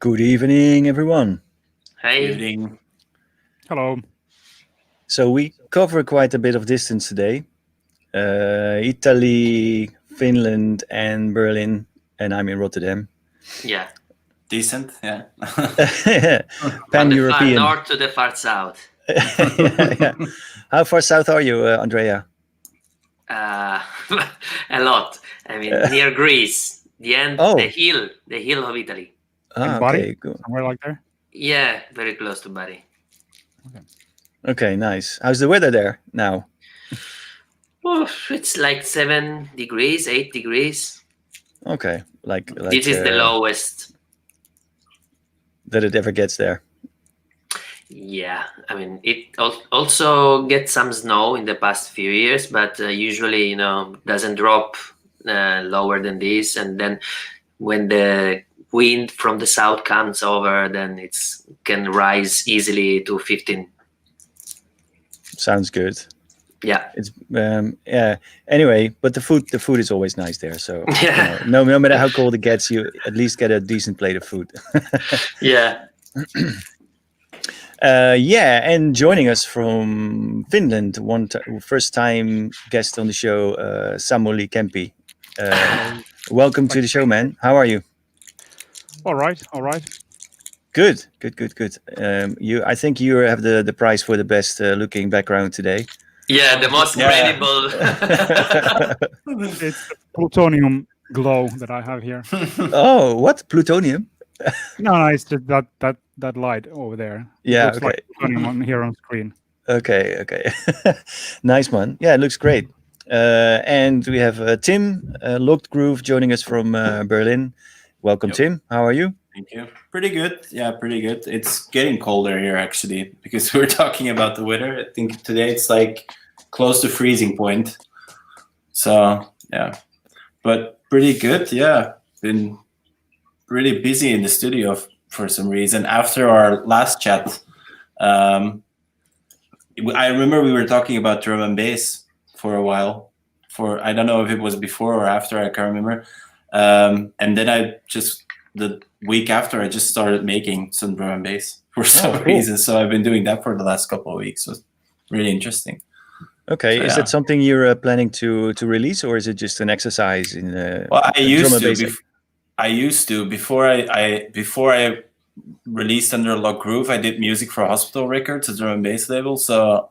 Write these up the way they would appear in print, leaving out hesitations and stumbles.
Good evening, everyone. Hey. Evening. Hello. So we cover quite a bit of distance today. Italy, Finland, and Berlin, and I'm in Rotterdam. Yeah. Decent, yeah. Pan-European. From the far north to the far south. Yeah. How far south are you, Andrea? A lot. I mean, near Greece, the end, the hill of Italy. Okay, cool. Somewhere like there? Yeah, very close to Bari. Okay, nice. How's the weather there now? Oh, it's like 7 degrees, 8 degrees. Okay, like this is the lowest that it ever gets there. Yeah, I mean, it also gets some snow in the past few years, but usually, doesn't drop lower than this. And then when the wind from the south comes over, then it can rise easily to 15. Sounds good. Yeah. It's yeah. Anyway, but the food is always nice there. So yeah. No matter how cold it gets, you at least get a decent plate of food. Yeah. And joining us from Finland, first time guest on the show, Samuli Kemppi. Welcome to the show, man. How are you? All right. Good. I think you have the prize for the best looking background today. Yeah, the most credible. It's the plutonium glow that I have here. Oh, what? Plutonium? No, it's just that light over there. Yeah, it looks like plutonium here on screen. Okay. Nice one. Yeah, it looks great. And we have Tim Locked Groove joining us from Berlin. Welcome, yep. Tim. How are you? Thank you. Pretty good. Yeah, pretty good. It's getting colder here, actually, because we're talking about the weather. I think today it's like close to freezing point. So, yeah. But pretty good, yeah. Been really busy in the studio for some reason. After our last chat, I remember we were talking about drum and bass for a while. I don't know if it was before or after, I can't remember. And then the week after, I just started making some drum and bass for some reason. So I've been doing that for the last couple of weeks. So it's really interesting. Okay, so, is that something you're planning to release, or is it just an exercise in? Well, I used to before I released under Lock Groove. I did music for Hospital Records, a drum and bass label. So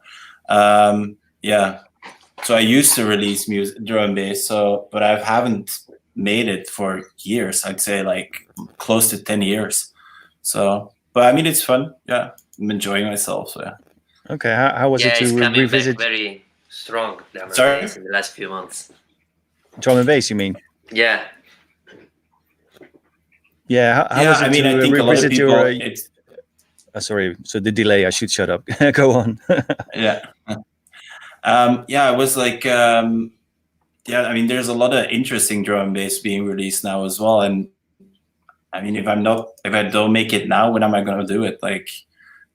so I used to release music, drum and bass. But I haven't made it for years. I'd say like close to 10 years. So, but I mean, it's fun. Yeah, I'm enjoying myself. So yeah. Okay, how was it to revisit? Back very strong drum and Sorry? bass in the last few months. Drum and bass, you mean? Yeah. Yeah, how was it I think a lot of people. Sorry, so the delay. I should shut up. Go on. Yeah. It was like. I mean, there's a lot of interesting drum and bass being released now as well. And I mean, if I don't make it now, when am I going to do it? Like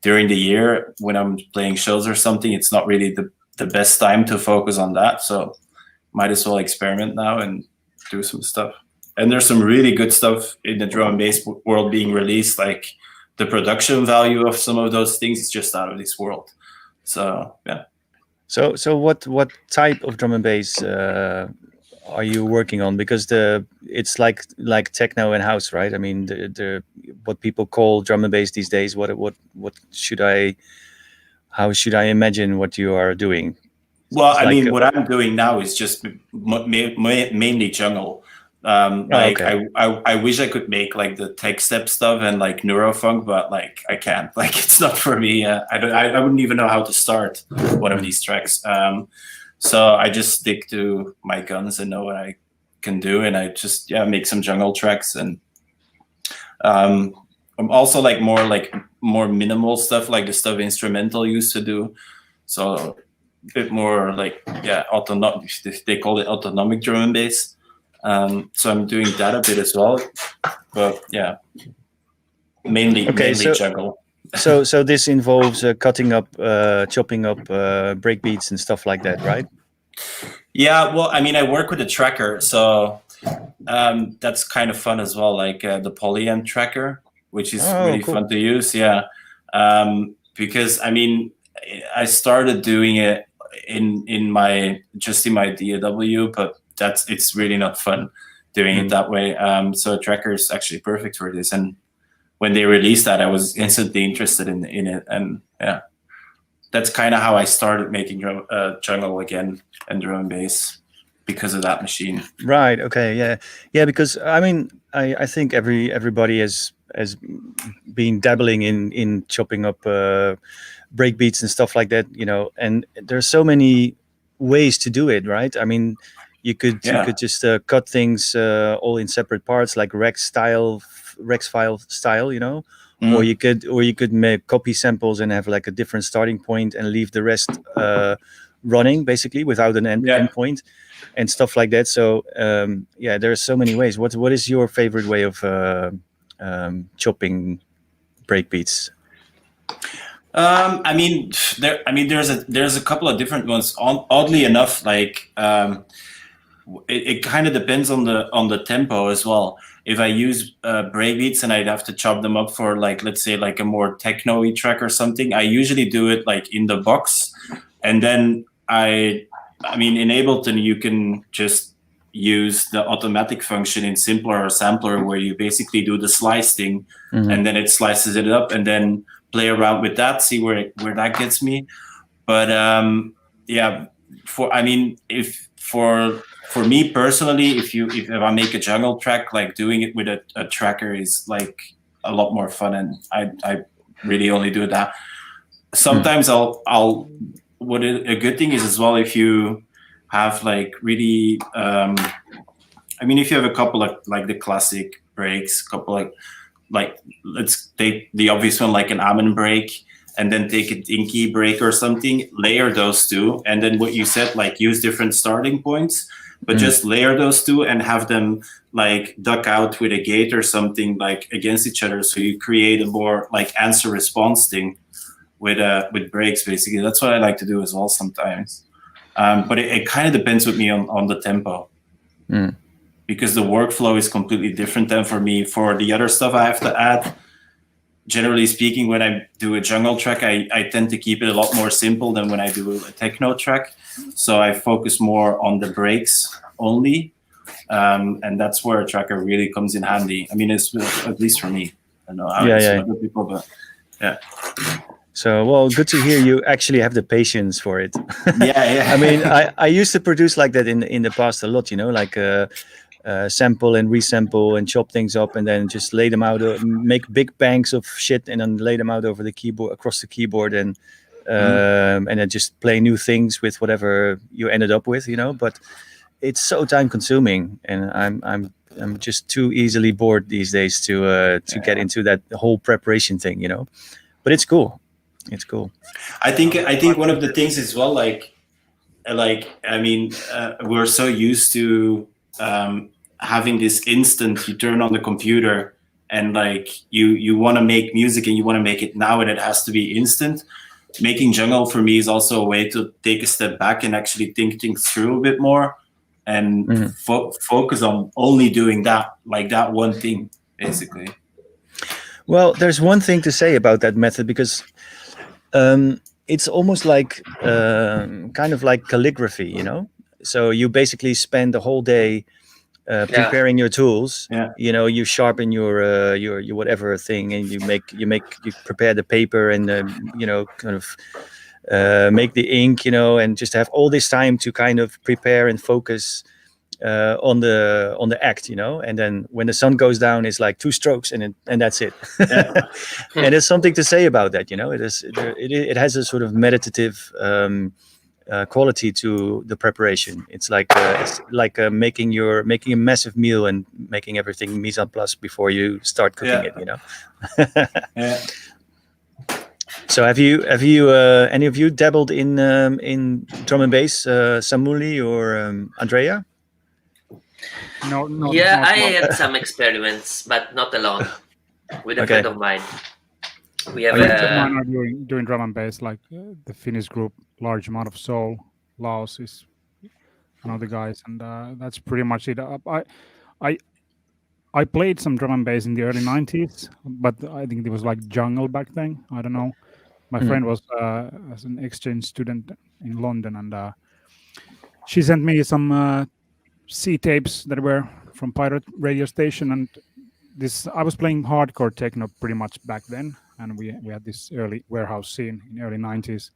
during the year when I'm playing shows or something, it's not really the best time to focus on that. So might as well experiment now and do some stuff. And there's some really good stuff in the drum and bass world being released. Like the production value of some of those things is just out of this world. So, yeah. So what type of drum and bass are you working on? Because it's like techno and house, right? I mean, the what people call drum and bass these days. How should I imagine what you are doing? Well, I mean, what I'm doing now is just mainly jungle. I wish I could make like the tech step stuff and like neurofunk, but like I can't. Like it's not for me. I wouldn't even know how to start one of these tracks. So I just stick to my guns and know what I can do, and I just make some jungle tracks. And I'm also like more minimal stuff, like the stuff Instrumental used to do. So a bit more like autonomic. They call it autonomic drum and bass. So I'm doing that a bit as well, but mainly jungle. so this involves cutting up, chopping up breakbeats and stuff like that, right? Yeah, well, I mean, I work with a tracker, so that's kind of fun as well, like the Polyamp tracker. which is really cool. Fun to use. Yeah, because I mean, I started doing it in my DAW, but it's really not fun doing it that way. So a tracker is actually perfect for this. And when they released that, I was instantly interested in it. And yeah, that's kind of how I started making jungle again and drum and bass, because of that machine. Right. Okay. Yeah. Because I mean, I think everybody has been dabbling in chopping up breakbeats and stuff like that, and there's so many ways to do it, right? I mean, you could just cut things all in separate parts, like Rex file style, or you could make copy samples and have like a different starting point and leave the rest running basically without an end point and stuff like that. So there are so many ways. What is your favorite way of chopping breakbeats? I mean, there's a couple of different ones. Oddly enough, like it kind of depends on the tempo as well. If I use breakbeats and I'd have to chop them up for, like, let's say like a more techno-y track or something, I usually do it like in the box, and then I mean, in Ableton you can just use the automatic function in Simpler or Sampler, where you basically do the slice thing, and then it slices it up, and then play around with that, see where that gets me. But for me personally, if I make a jungle track, like doing it with a tracker is like a lot more fun, and I really only do that. Sometimes a good thing is as well, if you have like really if you have a couple of like the classic breaks, couple like let's take the obvious one, like an Amen break, and then take a Dinky break or something, layer those two, and then what you said, like use different starting points, but just layer those two and have them like duck out with a gate or something like against each other, so you create a more like answer response thing with breaks. Basically, that's what I like to do as well sometimes. But it kind of depends with me on the tempo. Because the workflow is completely different than for me. For the other stuff I have to add, generally speaking, when I do a jungle track, I tend to keep it a lot more simple than when I do a techno track. So I focus more on the breaks only. And that's where a tracker really comes in handy. I mean, it's at least for me. I don't know how it is for other people, but yeah. So, well, good to hear you actually have the patience for it. Yeah. I mean, I used to produce like that in the past a lot, like sample and resample and chop things up and then just lay them out, make big banks of shit and then lay them out over the keyboard, across the keyboard, and then just play new things with whatever you ended up with, But it's so time consuming, and I'm just too easily bored these days to get into that whole preparation thing, But it's cool. It's cool. I think one of the things as well, like I mean, we're so used to having this instant. You turn on the computer and like you want to make music and you want to make it now, and it has to be instant. Making jungle for me is also a way to take a step back and actually think things through a bit more, and focus on only doing that one thing, basically. Well, there's one thing to say about that method, because it's almost like kind of like calligraphy, So you basically spend the whole day preparing your tools. You sharpen your whatever thing, and you prepare the paper and kind of make the ink, and just have all this time to kind of prepare and focus on the act, and then when the sun goes down, it's like 2 strokes and that's it. And there's something to say about that, it has a sort of meditative quality to the preparation. It's like making a massive meal and making everything mise en place before you start cooking it. So have you any of you dabbled in drum and bass, Samuli or Andrea? No. Yeah, I had some experiments, but not alone. With a friend of mine. We have mine are doing drum and bass, like the Finnish group Large Amount of Soul. Laos is one of the guys, and that's pretty much it. I played some drum and bass in the early 90s, but I think it was like jungle back then. I don't know. My friend was as an exchange student in London, and she sent me some C tapes that were from pirate radio station, and I was playing hardcore techno pretty much back then, and we had this early warehouse scene in early 90s,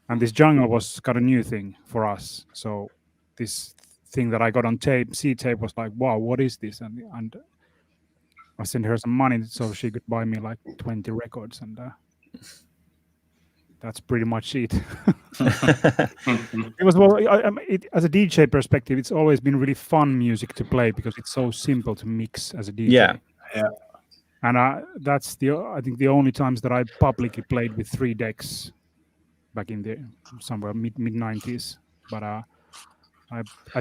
and this jungle was kind of new thing for us. So this thing that I got on C tape was like, wow, what is this? And I sent her some money so she could buy me like 20 records, and that's pretty much it. It was as a DJ perspective, it's always been really fun music to play because it's so simple to mix as a DJ. Yeah. And that's I think the only times that I publicly played with 3 decks back in the somewhere mid 90s. But I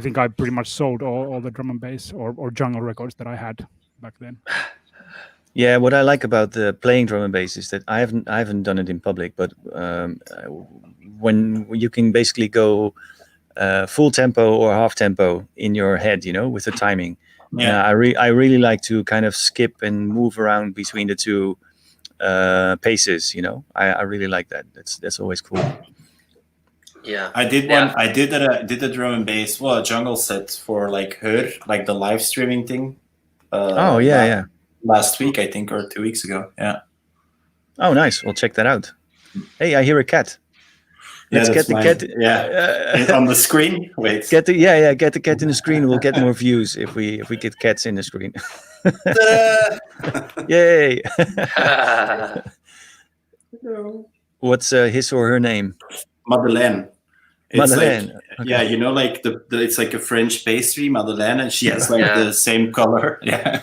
think I pretty much sold all the drum and bass or jungle records that I had back then. Yeah, what I like about the playing drum and bass is that I haven't done it in public, but when you can basically go full tempo or half tempo in your head, with the timing. Yeah, I really like to kind of skip and move around between the two paces. I really like that. That's always cool. Yeah, I did one. I did a drum and bass. Well, a jungle set for like the live streaming thing. Last week, I think, or 2 weeks ago. Yeah. Oh, nice. We'll check that out. Hey, I hear a cat. Let's get the cat. Yeah. On the screen. Wait. Get the cat in the screen. We'll get more views if we get cats in the screen. Yay! What's his or her name? Madeleine. Madeleine. Like, okay. Yeah, like it's like a French pastry, Madeleine, and she has like the same color. Yeah.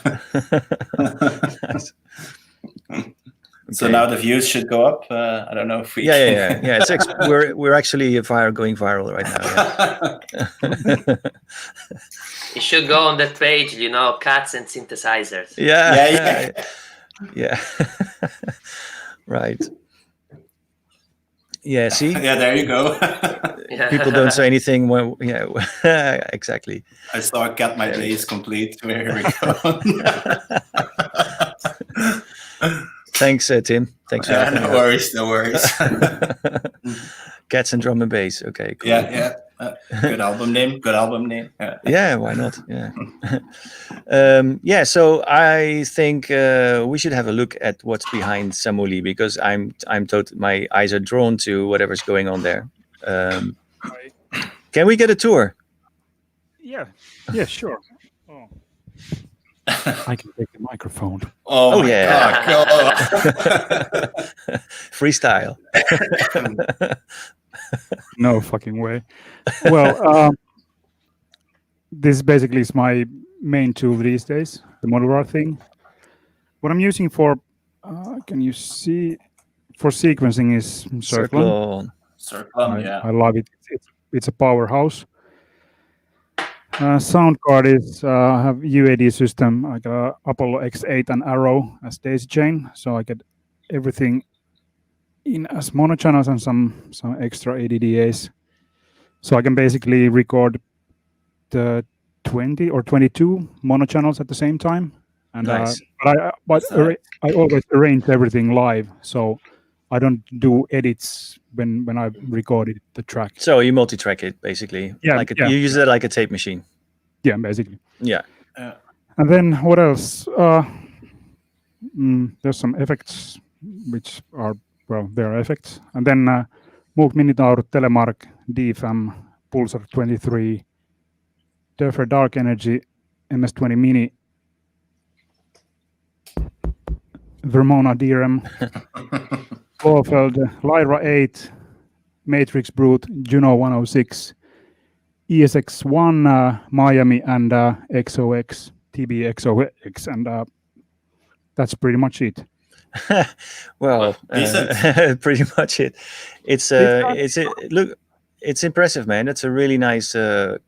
Nice. So now the views should go up. I don't know if we. Yeah. We're actually going viral right now. Yeah. It should go on that page, cats and synthesizers. Yeah. Right. Yeah, see? Yeah, there you go. People don't say anything when, exactly. I saw a cat, my day is complete. Here we go. Thanks, Tim. Thanks for no worries. Cats and drum and bass. Okay, cool. Yeah. Good album name. Yeah, why not? Yeah. So I think we should have a look at what's behind Samuli, because my eyes are drawn to whatever's going on there. Can we get a tour? Yeah, sure. Oh. I can take the microphone. Oh yeah. God. Freestyle. No fucking way. Well, this basically is my main tool these days, the modular thing. What I'm using for, can you see, for sequencing is Circle. I love it. It's a powerhouse. Sound card is I have UAD system. I got Apollo X8 and Arrow as daisy chain, so I get everything in as mono channels and some extra ADDAs. So I can basically record the 20 or 22 mono channels at the same time. And nice. I always arrange everything live, so I don't do edits when I recorded the track. So you multi-track it basically. You use it like a tape machine. Yeah, basically. Yeah. And then what else? There's some effects which are, there are effects. And then Moog Minotaur, Telemark, DFAM, Pulsar 23, Durfer Dark Energy, MS-20 Mini, Vermona DRM, Blofeld, Lyra 8, Matrix Brute, Juno 106, ESX1, Miami, and XOX, TBXOX, and that's pretty much it. Well, pretty much it. It's impressive, man. It's a really nice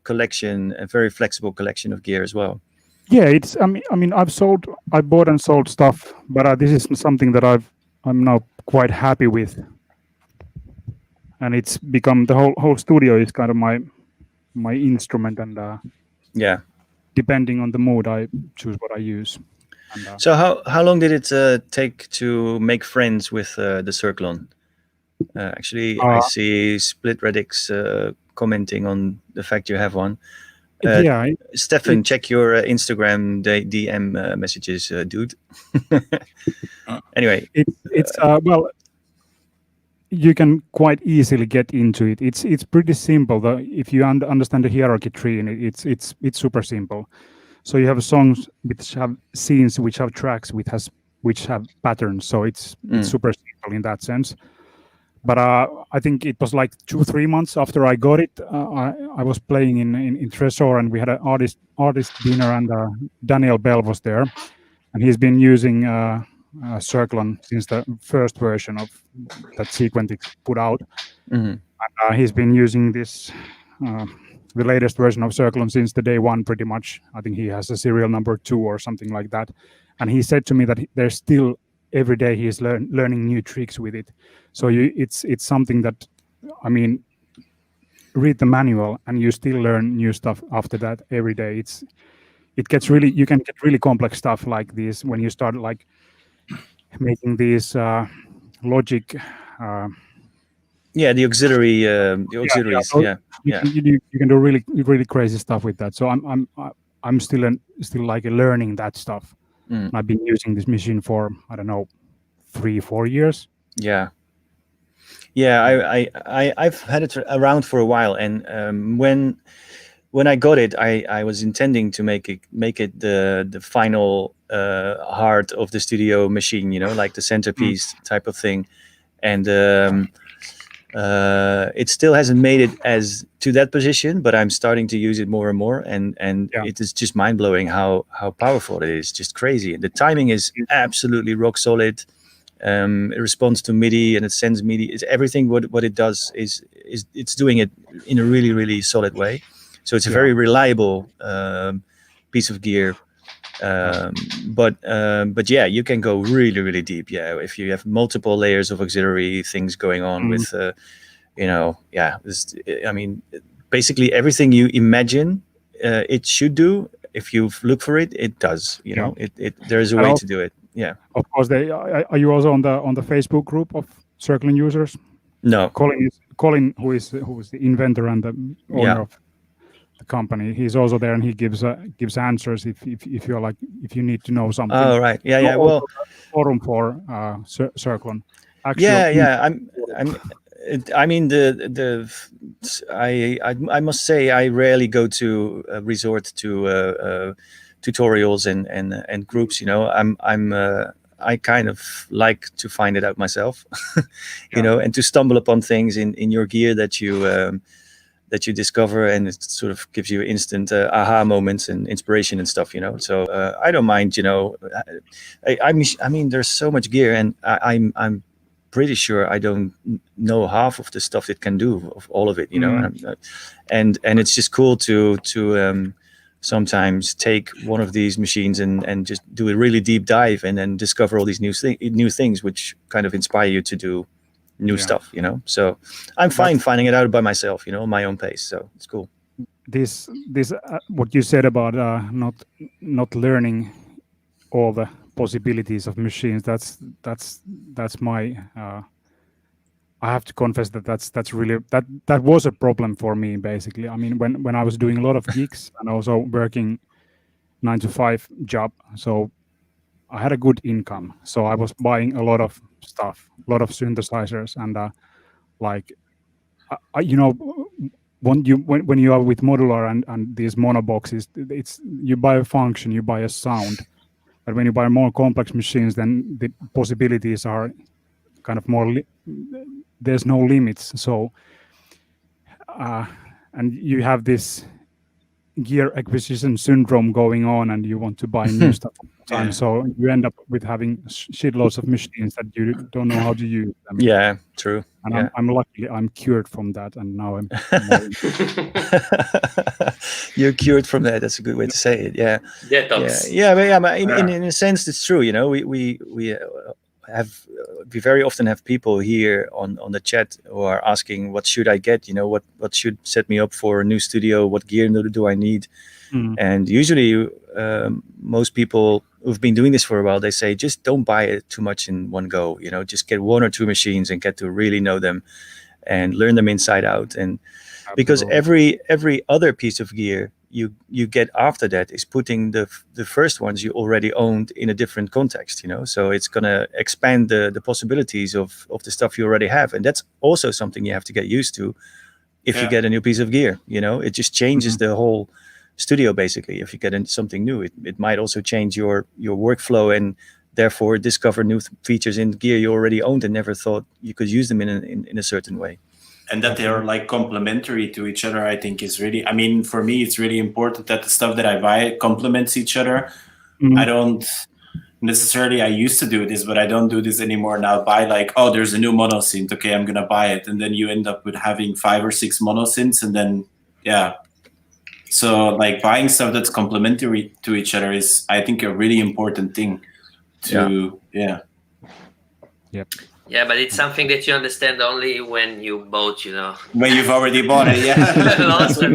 collection, a very flexible collection of gear as well. Yeah, it's. I mean, I bought and sold stuff, but this is something that I'm now quite happy with, and it's become the whole studio is kind of my instrument, and yeah. depending on the mood, I choose what I use. And, So how long did it take to make friends with the Circlon? Actually, I see Split Radix commenting on the fact you have one. yeah, Stefan, check your Instagram DM messages, dude. Anyway, it's well, you can quite easily get into it. It's pretty simple though. If you understand the hierarchy tree in it, it's super simple. So you have songs which have scenes, which have tracks, which have patterns. So it's super simple in that sense. But I think it was like 2-3 months after I got it. I was playing in Tresor, and we had an artist dinner, and Daniel Bell was there, and he's been using Circlon since the first version of that Sequentix put out. And, he's been using this the latest version of Circlon since the day one, pretty much. I think he has a serial number 2 or something like that. And he said to me that there's still every day he's learning new tricks with it. So it's something that, I mean, read the manual and you still learn new stuff after that every day. It gets really, you can get really complex stuff like this when you start like making these logic. The auxiliaries. You can do really crazy stuff with that. So I'm still like learning that stuff. I've been using this machine for, I don't know, 3-4 years. I've had it around for a while, and when I got it, I was intending to make it the final heart of the studio machine, like the centerpiece type of thing, and it still hasn't made it as to that position, but I'm starting to use it more and more, and it is just mind blowing how powerful it is. Just crazy. The timing is absolutely rock solid. It responds to MIDI and it sends MIDI. It's everything. What it does is it's doing it in a really, really solid way. So it's a very reliable piece of gear. But yeah, you can go really, really deep. Yeah, if you have multiple layers of auxiliary things going on with, I mean, basically everything you imagine it should do. If you look for it, it does. There is a way to do it. Yeah. Of course, are you also on the Facebook group of Circlon users? No. Colin, who is the inventor and the owner of the company, he's also there, and he gives answers if you're like, if you need to know something. Oh right, yeah. Well, forum for Circlon. Actually, I mean, I must say I rarely go to resort to tutorials and groups. I kind of like to find it out myself, and to stumble upon things in your gear that you discover, and it sort of gives you instant aha moments and inspiration and stuff. So I don't mind. I mean, there's so much gear, and I'm pretty sure I don't know half of the stuff it can do, of all of it. And it's just cool to sometimes take one of these machines and just do a really deep dive, and then discover all these new things which kind of inspire you to do new stuff. So I'm fine finding it out by myself, on my own pace. So it's cool. This what you said about not learning all the possibilities of machines, that's my I have to confess that's really that was a problem for me, basically. I mean, when I was doing a lot of gigs and also working 9-to-5 job, so I had a good income, so I was buying a lot of stuff, a lot of synthesizers, and when you are with modular and these mono boxes, it's you buy a function, you buy a sound. But when you buy more complex machines, then the possibilities are kind of more. There's no limits. So, and you have this gear acquisition syndrome going on, and you want to buy new stuff all the time. So you end up with having shitloads of machines that you don't know how to use them. Yeah, true. And I'm lucky I'm cured from that, and now I'm. You're cured from that. That's a good way to say it. Yeah. Detox. Yeah. In a sense, it's true. We have we very often have people here on the chat who are asking, what should I get? What should set me up for a new studio? What gear do I need? And usually most people who've been doing this for a while, they say, just don't buy it too much in one go. Just get 1 or 2 machines and get to really know them and learn them inside out. And because every other piece of gear you get after that is putting the first ones you already owned in a different context, so it's going to expand the possibilities of the stuff you already have. And that's also something you have to get used to if you get a new piece of gear. It just changes the whole studio. Basically, if you get into something new, it might also change your workflow and therefore discover new features in gear you already owned and never thought you could use them in a certain way. And that they are like complementary to each other, I think is really, I mean, for me, it's really important that the stuff that I buy complements each other. I don't necessarily, I used to do this, but I don't do this anymore now. Buy like, oh, there's a new mono synth. Okay, I'm going to buy it. And then you end up with having 5 or 6 mono synths. And then, so like buying stuff that's complementary to each other is, I think, a really important thing to, Yep. Yeah, but it's something that you understand only when you bought, When you've already bought it, Also,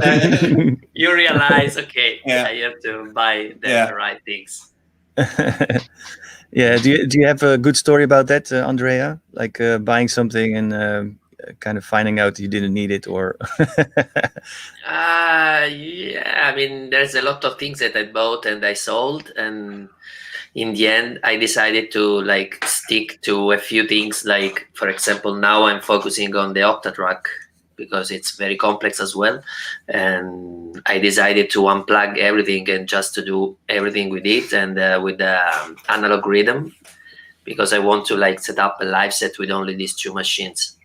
you realize, okay, I have to buy the right things. Do you have a good story about that, Andrea? Like buying something and kind of finding out you didn't need it, or? I mean, there's a lot of things that I bought and I sold, and in the end, I decided to like stick to a few things. Like, for example, now I'm focusing on the Octatrack because it's very complex as well. And I decided to unplug everything and just to do everything with it and with the analog rhythm, because I want to like set up a live set with only these 2 machines.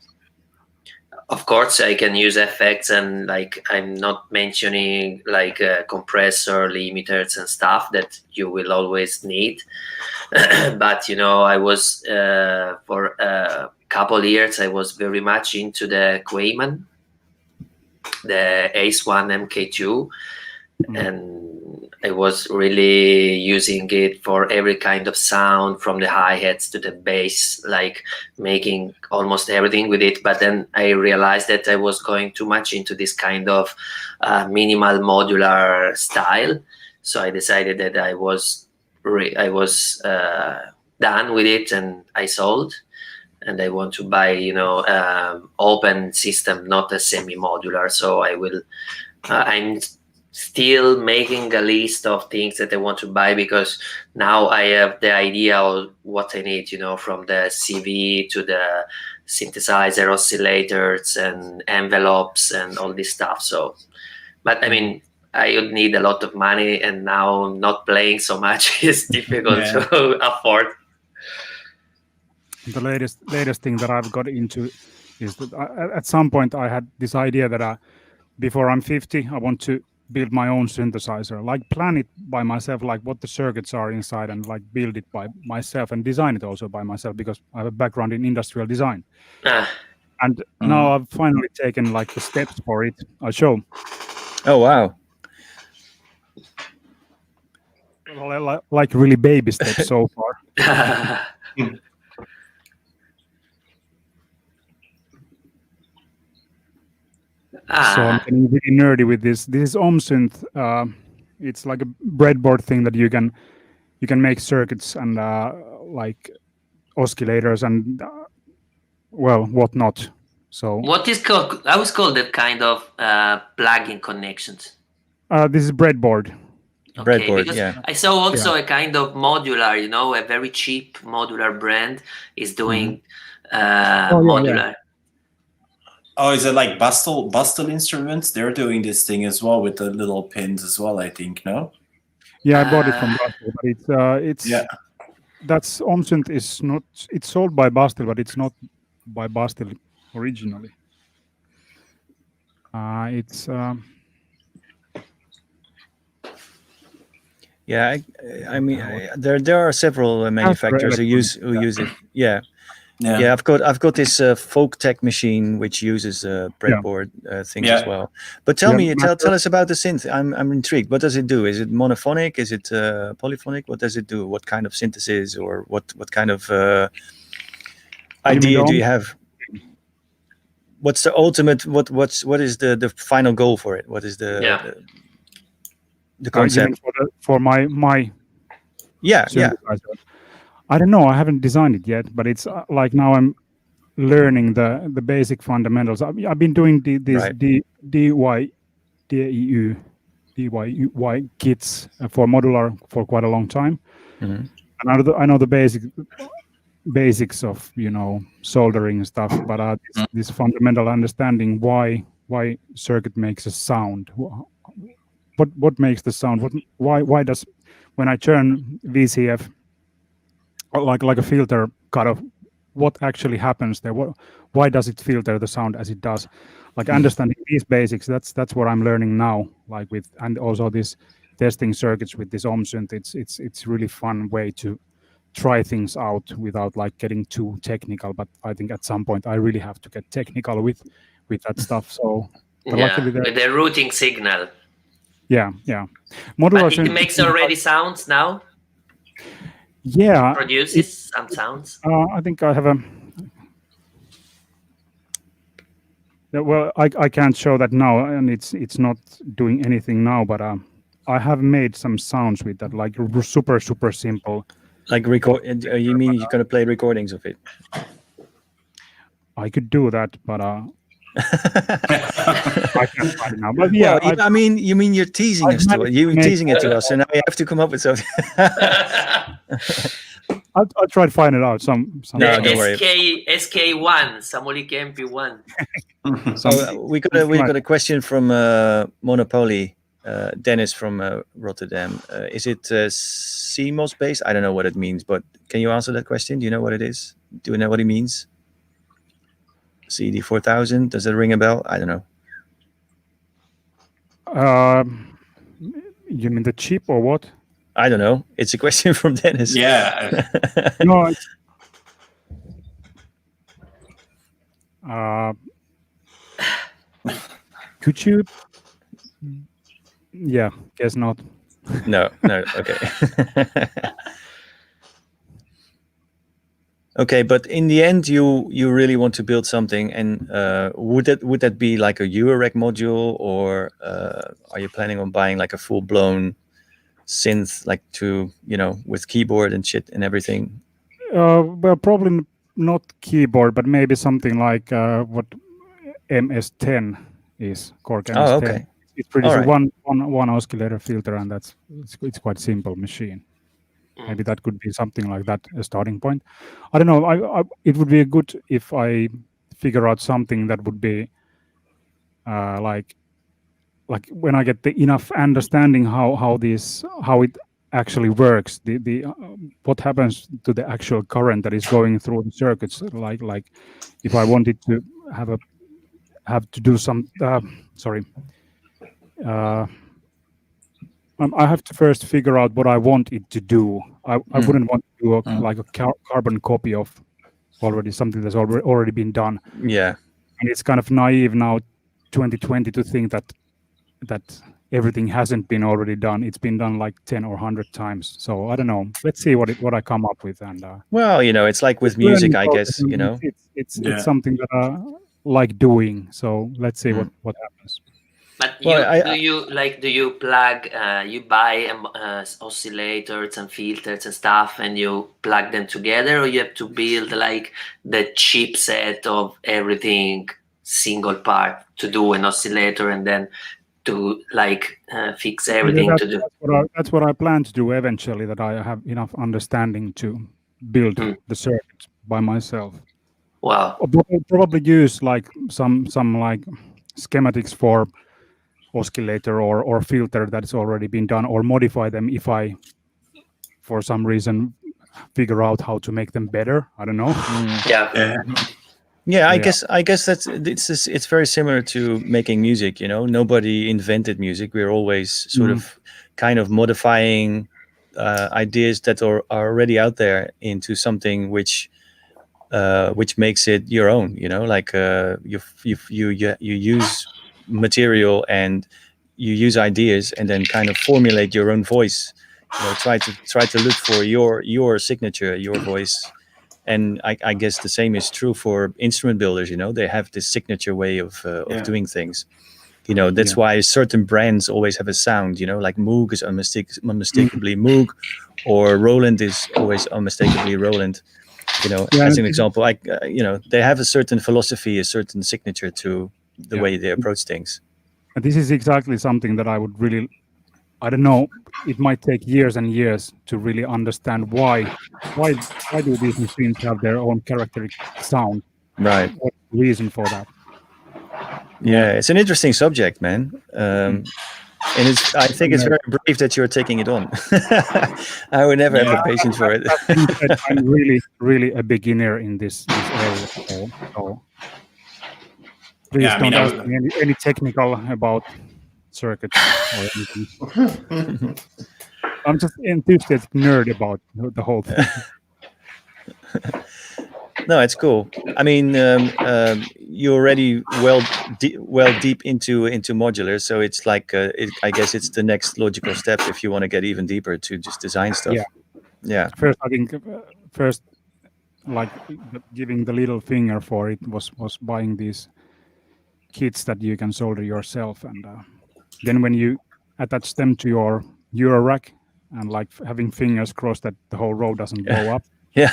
Of course, I can use effects, and like I'm not mentioning like compressor, limiters, and stuff that you will always need. But I was for a couple years, I was very much into the Quayman, the Ace-1 MK2, and I was really using it for every kind of sound, from the hi-hats to the bass, like making almost everything with it. But then I realized that I was going too much into this kind of minimal modular style. So I decided that I was done with it, and I sold. And I want to buy, open system, not a semi-modular. So I'm still making a list of things that I want to buy, because now I have the idea of what I need, from the CV to the synthesizer, oscillators and envelopes and all this stuff. So, but I mean, I would need a lot of money, and now not playing so much is difficult to afford. The latest thing that I've got into is that at some point I had this idea that before I'm 50, I want to build my own synthesizer, like plan it by myself, like what the circuits are inside, and like build it by myself and design it also by myself, because I have a background in industrial design. And now I've finally taken like the steps for it. I'll show. Oh, wow. Well, like really baby steps so far. So I'm getting really nerdy with this. This is OhmSynth. It's like a breadboard thing that you can make circuits and like oscillators and whatnot. So what is called? I was called that kind of plug-in connections. This is breadboard. Okay, because I saw also a kind of modular, a very cheap modular brand is doing modular. Oh, is it like Bastel Instruments? They're doing this thing as well with the little pins as well, I think, no? Yeah, I bought it from Bastel, but it's that's OhmSynth is not. It's sold by Bastel, but it's not by Bastel originally. It's. Yeah, I mean, there are several manufacturers who use it. Yeah. I've got this Folk Tech machine which uses breadboard things as well. But tell us about the synth. I'm intrigued. What does it do? Is it monophonic? Is it polyphonic? What does it do? What kind of synthesis, or what kind of idea do you have? What's the ultimate? What is the final goal for it? What is the concept for my yeah. I don't know. I haven't designed it yet, but it's like now I'm learning the basic fundamentals. I've been doing these Right. DIY kits for modular for quite a long time, Mhm. and I know the basics of soldering and stuff, but this fundamental understanding why circuit makes a sound, what makes the sound, why does when I turn VCF like a filter cut off, what actually happens there, why does it filter the sound as it does, like understanding these basics. That's what I'm learning now, like with, and also this testing circuits with this synth. It's really fun way to try things out without like getting too technical, but I think at some point I really have to get technical with that stuff. So but luckily with the routing signal. Yeah modular but it makes already sounds now. Yeah, produces some sounds. I think I have well, I can't show that now, and it's not doing anything now, but I have made some sounds with that, like super simple. Like record? You mean you're gonna play recordings of it? I could do that, but I can't find it now. But yeah, well, I mean, you mean you're teasing us to it? You're teasing it to us, and now we have to come up with something. I'll try to find it out. Some no, don't worry. SK1, Samuli Kemppi 1. So we got a question from Monopoly, Dennis from Rotterdam. Is it CMOS based? I don't know what it means, but can you answer that question? Do you know what it is? Do you know what it means? CD4000, does it ring a bell? I don't know. You mean the chip or what? I don't know. It's a question from Dennis. Yeah. No. Could you? Yeah, guess not. No. Okay. Okay, but in the end, you really want to build something, and would that be like a Eurorack module, or are you planning on buying like a full blown synth, like to with keyboard and shit and everything? Well, probably not keyboard, but maybe something like what MS10 is, Korg MS10. Oh, okay. It produces right. one oscillator filter, and it's quite simple machine. Maybe that could be something like that, a starting point. I don't know. It would be good if I figure out something that would be like when I get the enough understanding how it actually works, the what happens to the actual current that is going through the circuits. Like if I wanted to have to do some I have to first figure out what I want it to do. I wouldn't want to do like a carbon copy of already something that's already been done. Yeah. And it's kind of naive now, 2020, to think that everything hasn't been already done. It's been done like 10 or 100 times. So I don't know. Let's see what I come up with. And well, it's like with music, I guess. It's something that I like doing. So let's see what happens. But do you plug, you buy oscillators and filters and stuff, and you plug them together, or you have to build like the chipset of everything, single part, to do an oscillator and then to like fix everything to do? That's what I plan to do eventually, that I have enough understanding to build the circuit by myself. Wow. I'll probably use like some like schematics for oscillator or filter that's already been done, or modify them if I for some reason figure out how to make them better. I don't know. Yeah, I guess it's very similar to making music. Nobody invented music. We're always sort of kind of modifying ideas that are already out there into something which makes it your own. Like you use material and you use ideas, and then kind of formulate your own voice. Try to look for your signature, your voice, And I guess the same is true for instrument builders. They have this signature way of doing things. That's why certain brands always have a sound. Like Moog is unmistakably Moog, or Roland is always unmistakably Roland. As an example, they have a certain philosophy, a certain signature to the way they approach things. And this is exactly something that I would really, I don't know, it might take years and years to really understand why do these machines have their own characteristic sound? Right. What's the reason for that? Yeah, it's an interesting subject, man. And I think it's very brave that you're taking it on. I would never have the patience for it. I'm really, really a beginner in this area. So please don't ask me any technical about circuits or anything. I'm just enthusiastic nerd about the whole thing. No, it's cool. I mean, you're already well deep into modular, so it's like I guess it's the next logical step if you want to get even deeper to just design stuff. Yeah. First, I think like giving the little finger for it was buying these kits that you can solder yourself, and then when you attach them to your Euro rack and like having fingers crossed that the whole row doesn't blow up. Yeah,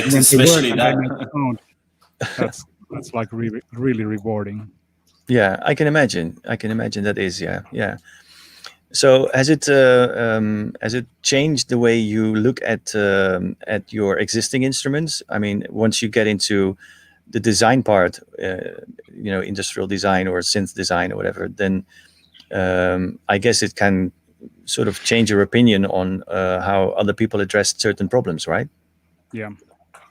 especially that. That's like really, really rewarding. Yeah, I can imagine that is. Yeah. So has it changed the way you look at your existing instruments? I mean, once you get into the design part, industrial design or synth design or whatever, then I guess it can sort of change your opinion on how other people address certain problems, right? Yeah,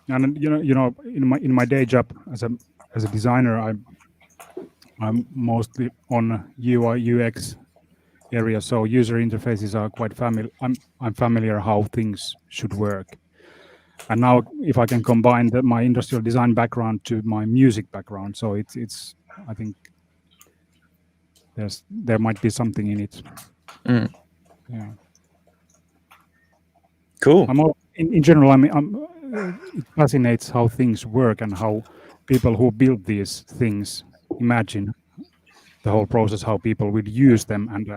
and in my day job as a designer, I'm mostly on UI UX area, so user interfaces are quite familiar. I'm familiar how things should work, and now if I can combine my industrial design background to my music background, so it's I think there might be something in it. Yeah. Cool. In general, it fascinates how things work and how people who build these things imagine the whole process, how people would use them. And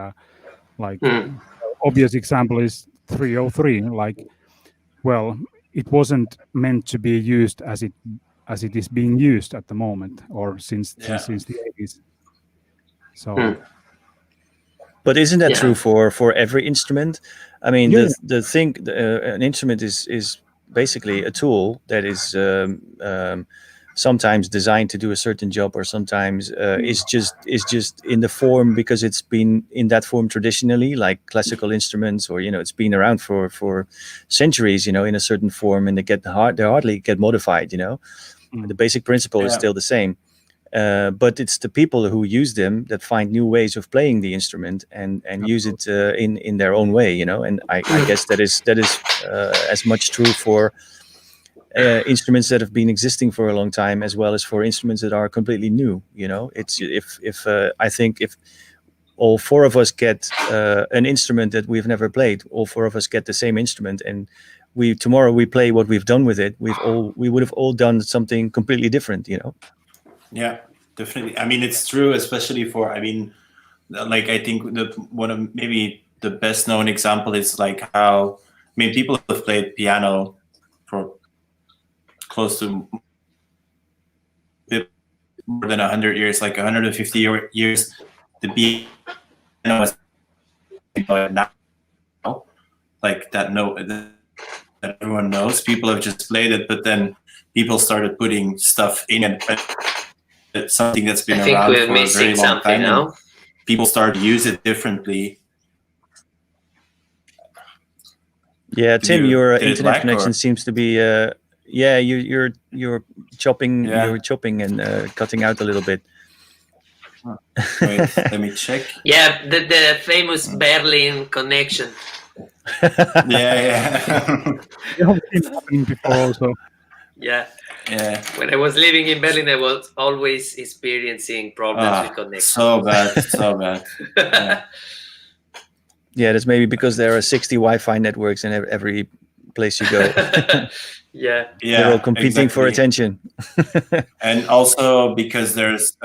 obvious example is 303. Like, well, it wasn't meant to be used as it is being used at the moment or since the 80s. So. But isn't that true for every instrument? I mean, the thing, an instrument is basically a tool that is sometimes designed to do a certain job, or sometimes is just in the form because it's been in that form traditionally, like classical instruments, or it's been around for centuries, in a certain form, and they hardly get modified. The basic principle is still the same. But it's the people who use them that find new ways of playing the instrument and use it in their own way, and I guess that is as much true for instruments that have been existing for a long time as well as for instruments that are completely new. It's I think if all four of us get an instrument that we've never played, all four of us get the same instrument, and tomorrow we play what we've done with it, we would have all done something completely different. Yeah, definitely. I mean, it's true, especially for, I think one of maybe the best known example is like how, people have played piano for close to more than 100 years, like 150 years. The piano is now, like that note that everyone knows. People have just played it, but then people started putting stuff in it. It's something that's been around for a very long time. And people start to use it differently. Yeah, Tim, your internet connection seems to be. You're chopping. Yeah. You're chopping and cutting out a little bit. Wait, let me check. Yeah, the famous Berlin connection. Yeah. It's happening before also. Yeah. Yeah. When I was living in Berlin, I was always experiencing problems with connection. So bad. Yeah, that's maybe because there are 60 Wi-Fi networks in every place you go. They're all competing for attention. And also because there's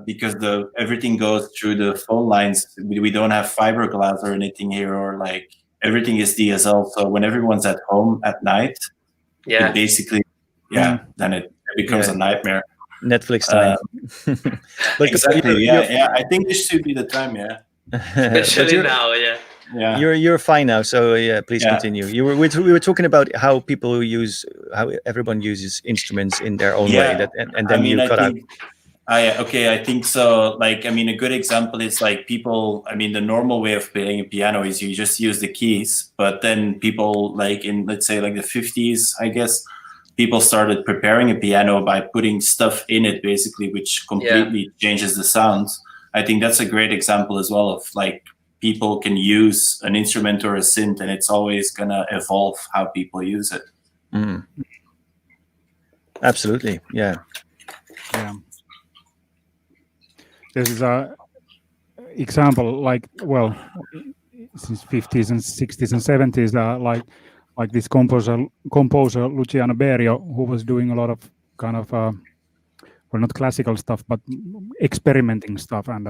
because everything goes through the phone lines. We don't have fiberglass or anything here, or like everything is DSL. So when everyone's at home at night, it basically then it becomes a nightmare. Netflix time. But exactly. I think this should be the time. Especially now. Yeah. You're fine now, so please continue. We were talking about how everyone uses instruments in their own way, and then you cut out. I think so. Like, I mean, a good example is like people. I mean, the normal way of playing a piano is you just use the keys, but then people like in, let's say, like the 50s, I guess, people started preparing a piano by putting stuff in it, basically, which completely changes the sound. I think that's a great example as well of like people can use an instrument or a synth, and it's always gonna evolve how people use it. Absolutely, yeah. This is a example, like, well, since 50s and 60s and 70s, like this composer Luciano Berio, who was doing a lot of kind of well, not classical stuff, but experimenting stuff, and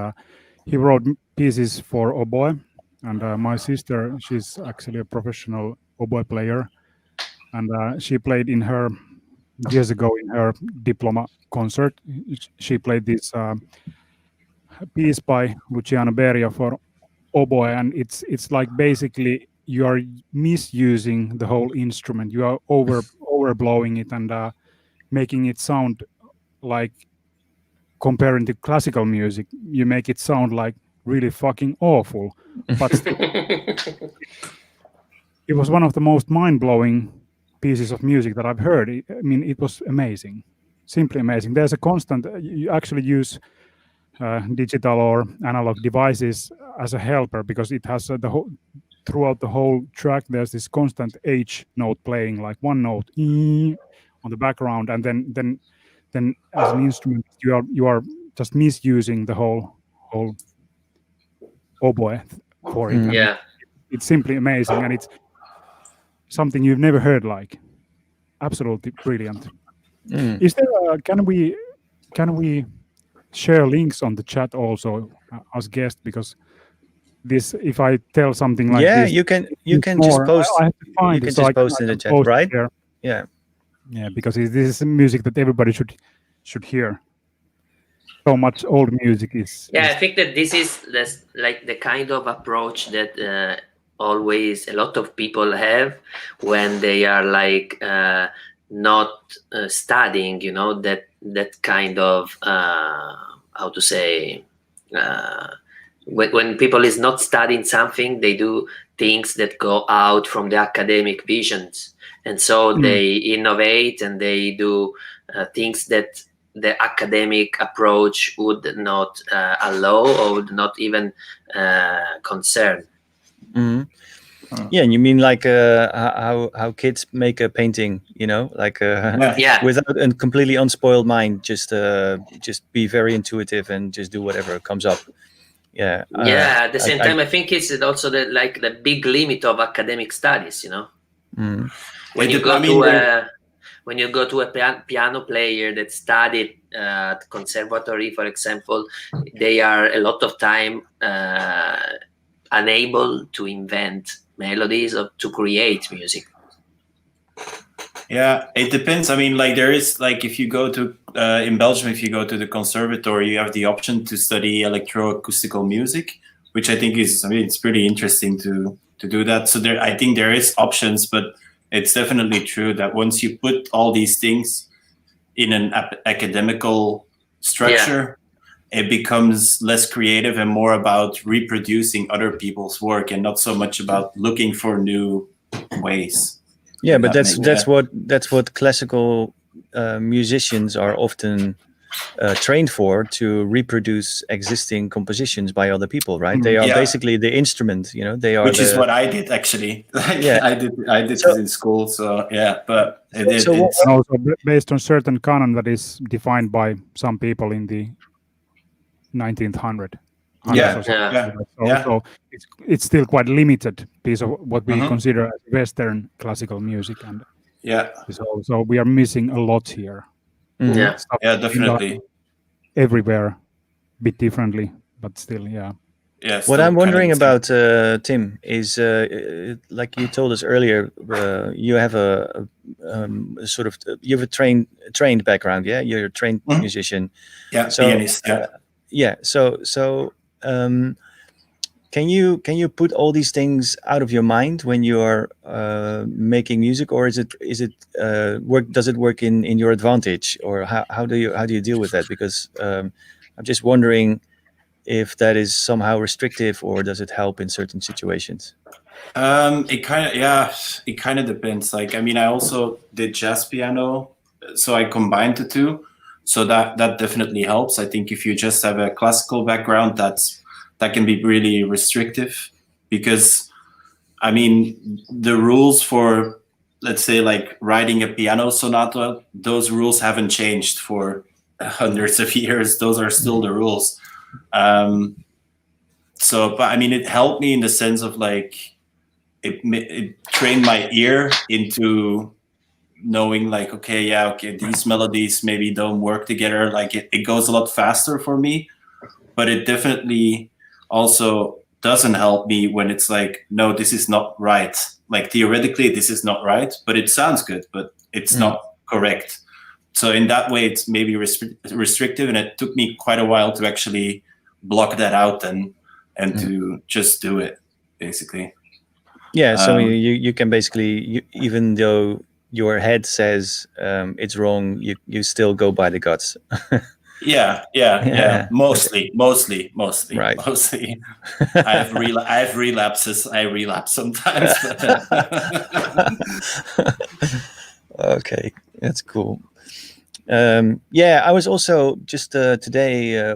he wrote pieces for oboe. And my sister, she's actually a professional oboe player, and she played in her years ago in her diploma concert. She played this piece by Luciano Berio for oboe, and it's like basically you are misusing the whole instrument. You are overblowing it and making it sound like, comparing to classical music, you make it sound like really fucking awful. But it was one of the most mind-blowing pieces of music that I've heard. I mean, it was amazing, simply amazing. There's a constant. You actually use digital or analog devices as a helper, because it has throughout the whole track. There's this constant H note playing, like one note on the background, and then as an instrument you are just misusing the whole oboe for it. It's simply amazing, and it's something you've never heard. Like, absolutely brilliant. Is there can we share links on the chat also as guest, because this, if I tell something like this, you can just post. I have to find you can it, so just I post in the chat, right? Yeah, because this is music that everybody should hear. So much old music is. I think that this is like the kind of approach that always a lot of people have when they are like not studying, that kind of how to say, when people is not studying something, they do things that go out from the academic visions, and so they innovate and they do things that the academic approach would not allow or would not even concern. Yeah, and you mean like how kids make a painting, like without a completely unspoiled mind, just be very intuitive and just do whatever comes up. At the same time, I think it's also the big limit of academic studies. When you go to a piano player that studied at conservatory, for example, they are a lot of time unable to invent melodies or to create music. Yeah, it depends. I mean, like there is, like if you go to in Belgium, if you go to the conservatory, you have the option to study electroacoustical music, which I think is, it's pretty interesting to do that. So I think there is options, but it's definitely true that once you put all these things in an academical structure, it becomes less creative and more about reproducing other people's work and not so much about looking for new ways. Yeah, but that's what classical musicians are often trained for, to reproduce existing compositions by other people, right? They are basically the instrument, they are. Which is what I did actually. I did this in school, so but it's also based on certain canon that is defined by some people in the 1900s. So it's still quite limited piece of what we consider as Western classical music, and Yeah. So we are missing a lot here. Yeah. Stuff Yeah, definitely. everywhere, a bit differently, but still, yeah. Yeah. What I'm wondering kind of about, Tim, is like you told us earlier, you have a sort of you have a trained background, yeah. You're a trained musician. Yeah, So, pianist. Yeah. Yeah. So, can you put all these things out of your mind when you are making music, or is it work? Does it work in your advantage, or how do you deal with that? Because I'm just wondering if that is somehow restrictive, or does it help in certain situations? It kind of depends. Like, I mean, I also did jazz piano, so I combined the two. So that definitely helps. I think if you just have a classical background, that can be really restrictive, because I mean, the rules for, let's say, like writing a piano sonata, those rules haven't changed for hundreds of years. Those are still the rules. So, but I mean, it helped me in the sense of like, it trained my ear into knowing like, okay, these melodies maybe don't work together. Like it goes a lot faster for me, but it definitely also doesn't help me when it's like, no, this is not right. Like theoretically, this is not right, but it sounds good, but it's not correct. So in that way, it's maybe restrictive, and it took me quite a while to actually block that out and to just do it, basically. Yeah. So you can basically, even though your head says it's wrong, you still go by the guts. Yeah. Mostly. Right. Mostly. I have relapses. I relapse sometimes. Okay, that's cool. Yeah, I was also just today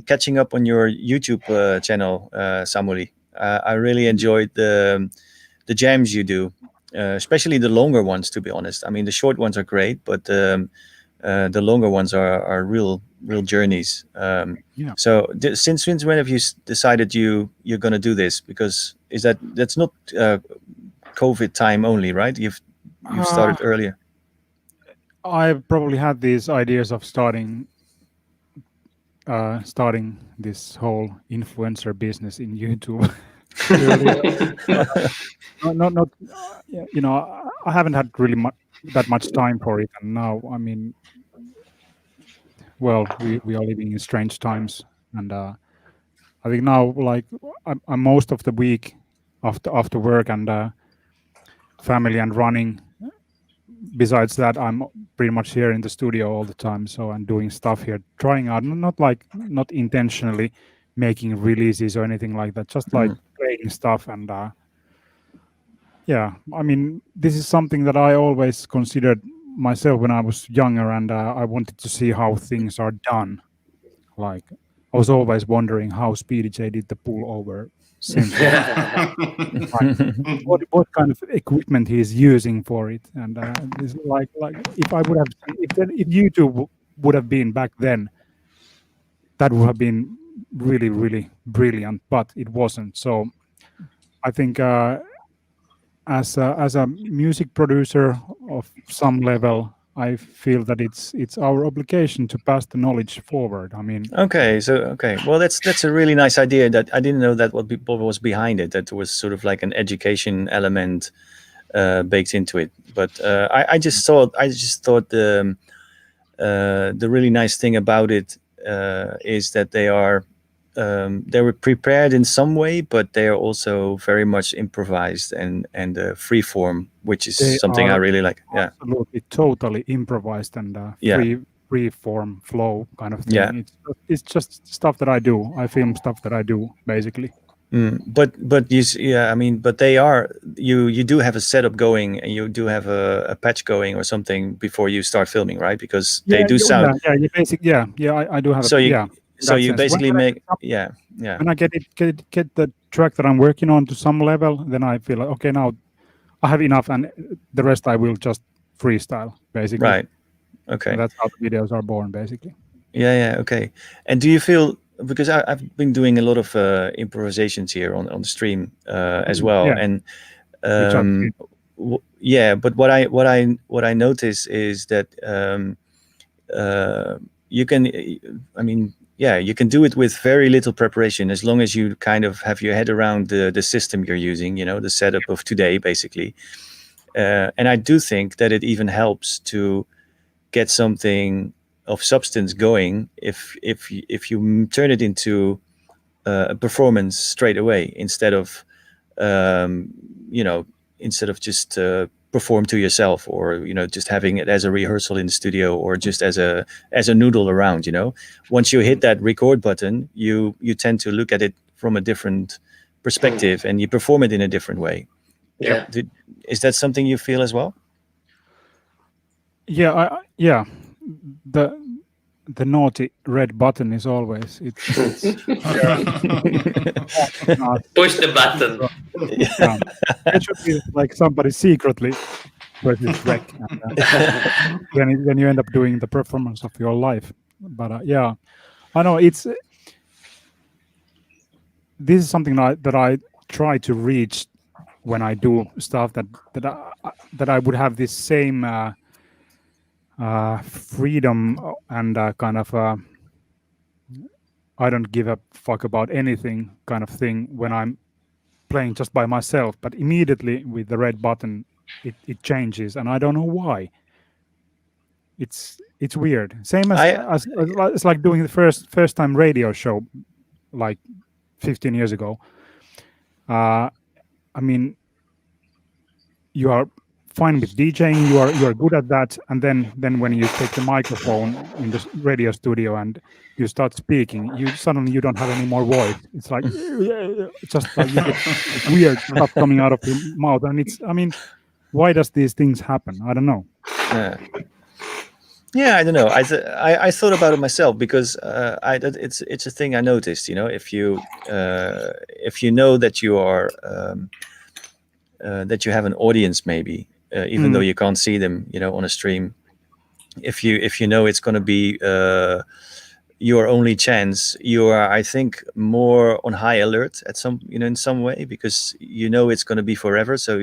catching up on your YouTube channel, Samuli. I really enjoyed the jams you do, especially the longer ones. To be honest, I mean the short ones are great, but the longer ones are real journeys. Yeah. So since when have you decided you're going to do this? Because that's not COVID time only, right? You've started earlier. I probably had these ideas of starting this whole influencer business in YouTube. not you know, I haven't had really that much time for it, and now, I mean, well, we are living in strange times, and I think now, like, I'm most of the week after work and family and running. Besides that, I'm pretty much here in the studio all the time, so I'm doing stuff here, trying out, not intentionally making releases or anything like that, just like playing stuff. And yeah, I mean, this is something that I always considered myself when I was younger, and I wanted to see how things are done. Like, I was always wondering how Speedy J did the pull over synth. What kind of equipment he's using for it, and this, like if I would have, if YouTube would have been back then, that would have been really, really brilliant, but it wasn't. So I think as a music producer of some level, I feel that it's our obligation to pass the knowledge forward. I mean, okay, well, that's a really nice idea. That I didn't know that what was behind it. That there was sort of like an education element baked into it. But I just thought the really nice thing about it is that they were prepared in some way, but they are also very much improvised and free form, which is something I really like. Yeah, absolutely, totally improvised and free form flow kind of thing. Yeah. It's just stuff that I do. I film stuff that I do, basically. But I mean, but they are you do have a setup going, and you do have a patch going or something before you start filming, right? Because they do sound. I do have. So you basically make When I get the track that I'm working on to some level, then I feel like, okay, now I have enough, and the rest I will just freestyle, basically. Right. Okay. And that's how the videos are born, basically. Yeah. Okay. And do you feel, because I've been doing a lot of improvisations here on the stream as well, Yeah. and yeah, but what I notice is that you can, I mean, yeah, you can do it with very little preparation, as long as you kind of have your head around the system you're using, the setup of today, basically. And I do think that it even helps to get something of substance going if you turn it into a performance straight away, instead of um, instead of just perform to yourself, or just having it as a rehearsal in the studio, or just as a noodle around. Once you hit that record button, you tend to look at it from a different perspective, and you perform it in a different way. Yeah. Is that something you feel as well? Yeah, yeah. The naughty red button is always it's Push the button. yeah. It should be like somebody secretly presses rec, and then you end up doing the performance of your life. But yeah, I know this is something that I try to reach when I do stuff, that I would have this same freedom and kind of I don't give a fuck about anything kind of thing when I'm playing just by myself. But immediately with the red button, it changes, and I don't know why. It's weird. Same as it's like doing the first time radio show, like 15 years ago. I mean, you are fine with DJing, you are good at that, and then when you take the microphone in the radio studio and you start speaking, you don't have any more voice. It's like just like you get weird stuff coming out of your mouth, and why does these things happen? I don't know. Yeah, I don't know. I thought about it myself, because it's a thing I noticed. If you know that you are that you have an audience, maybe even though you can't see them, on a stream. If you know it's going to be your only chance, you are, I think, more on high alert at some, in some way, because it's going to be forever. So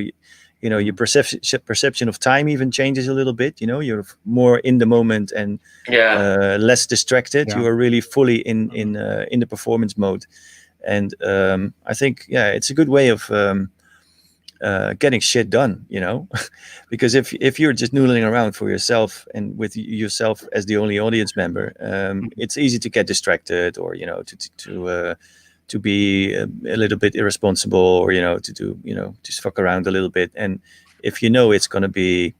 your perception of time even changes a little bit. You're more in the moment and less distracted. You are really fully in the performance mode, and I think it's a good way of getting shit done, because if you're just noodling around for yourself and with yourself as the only audience member, it's easy to get distracted, or to be a little bit irresponsible, or to do just fuck around a little bit. And if it's going to be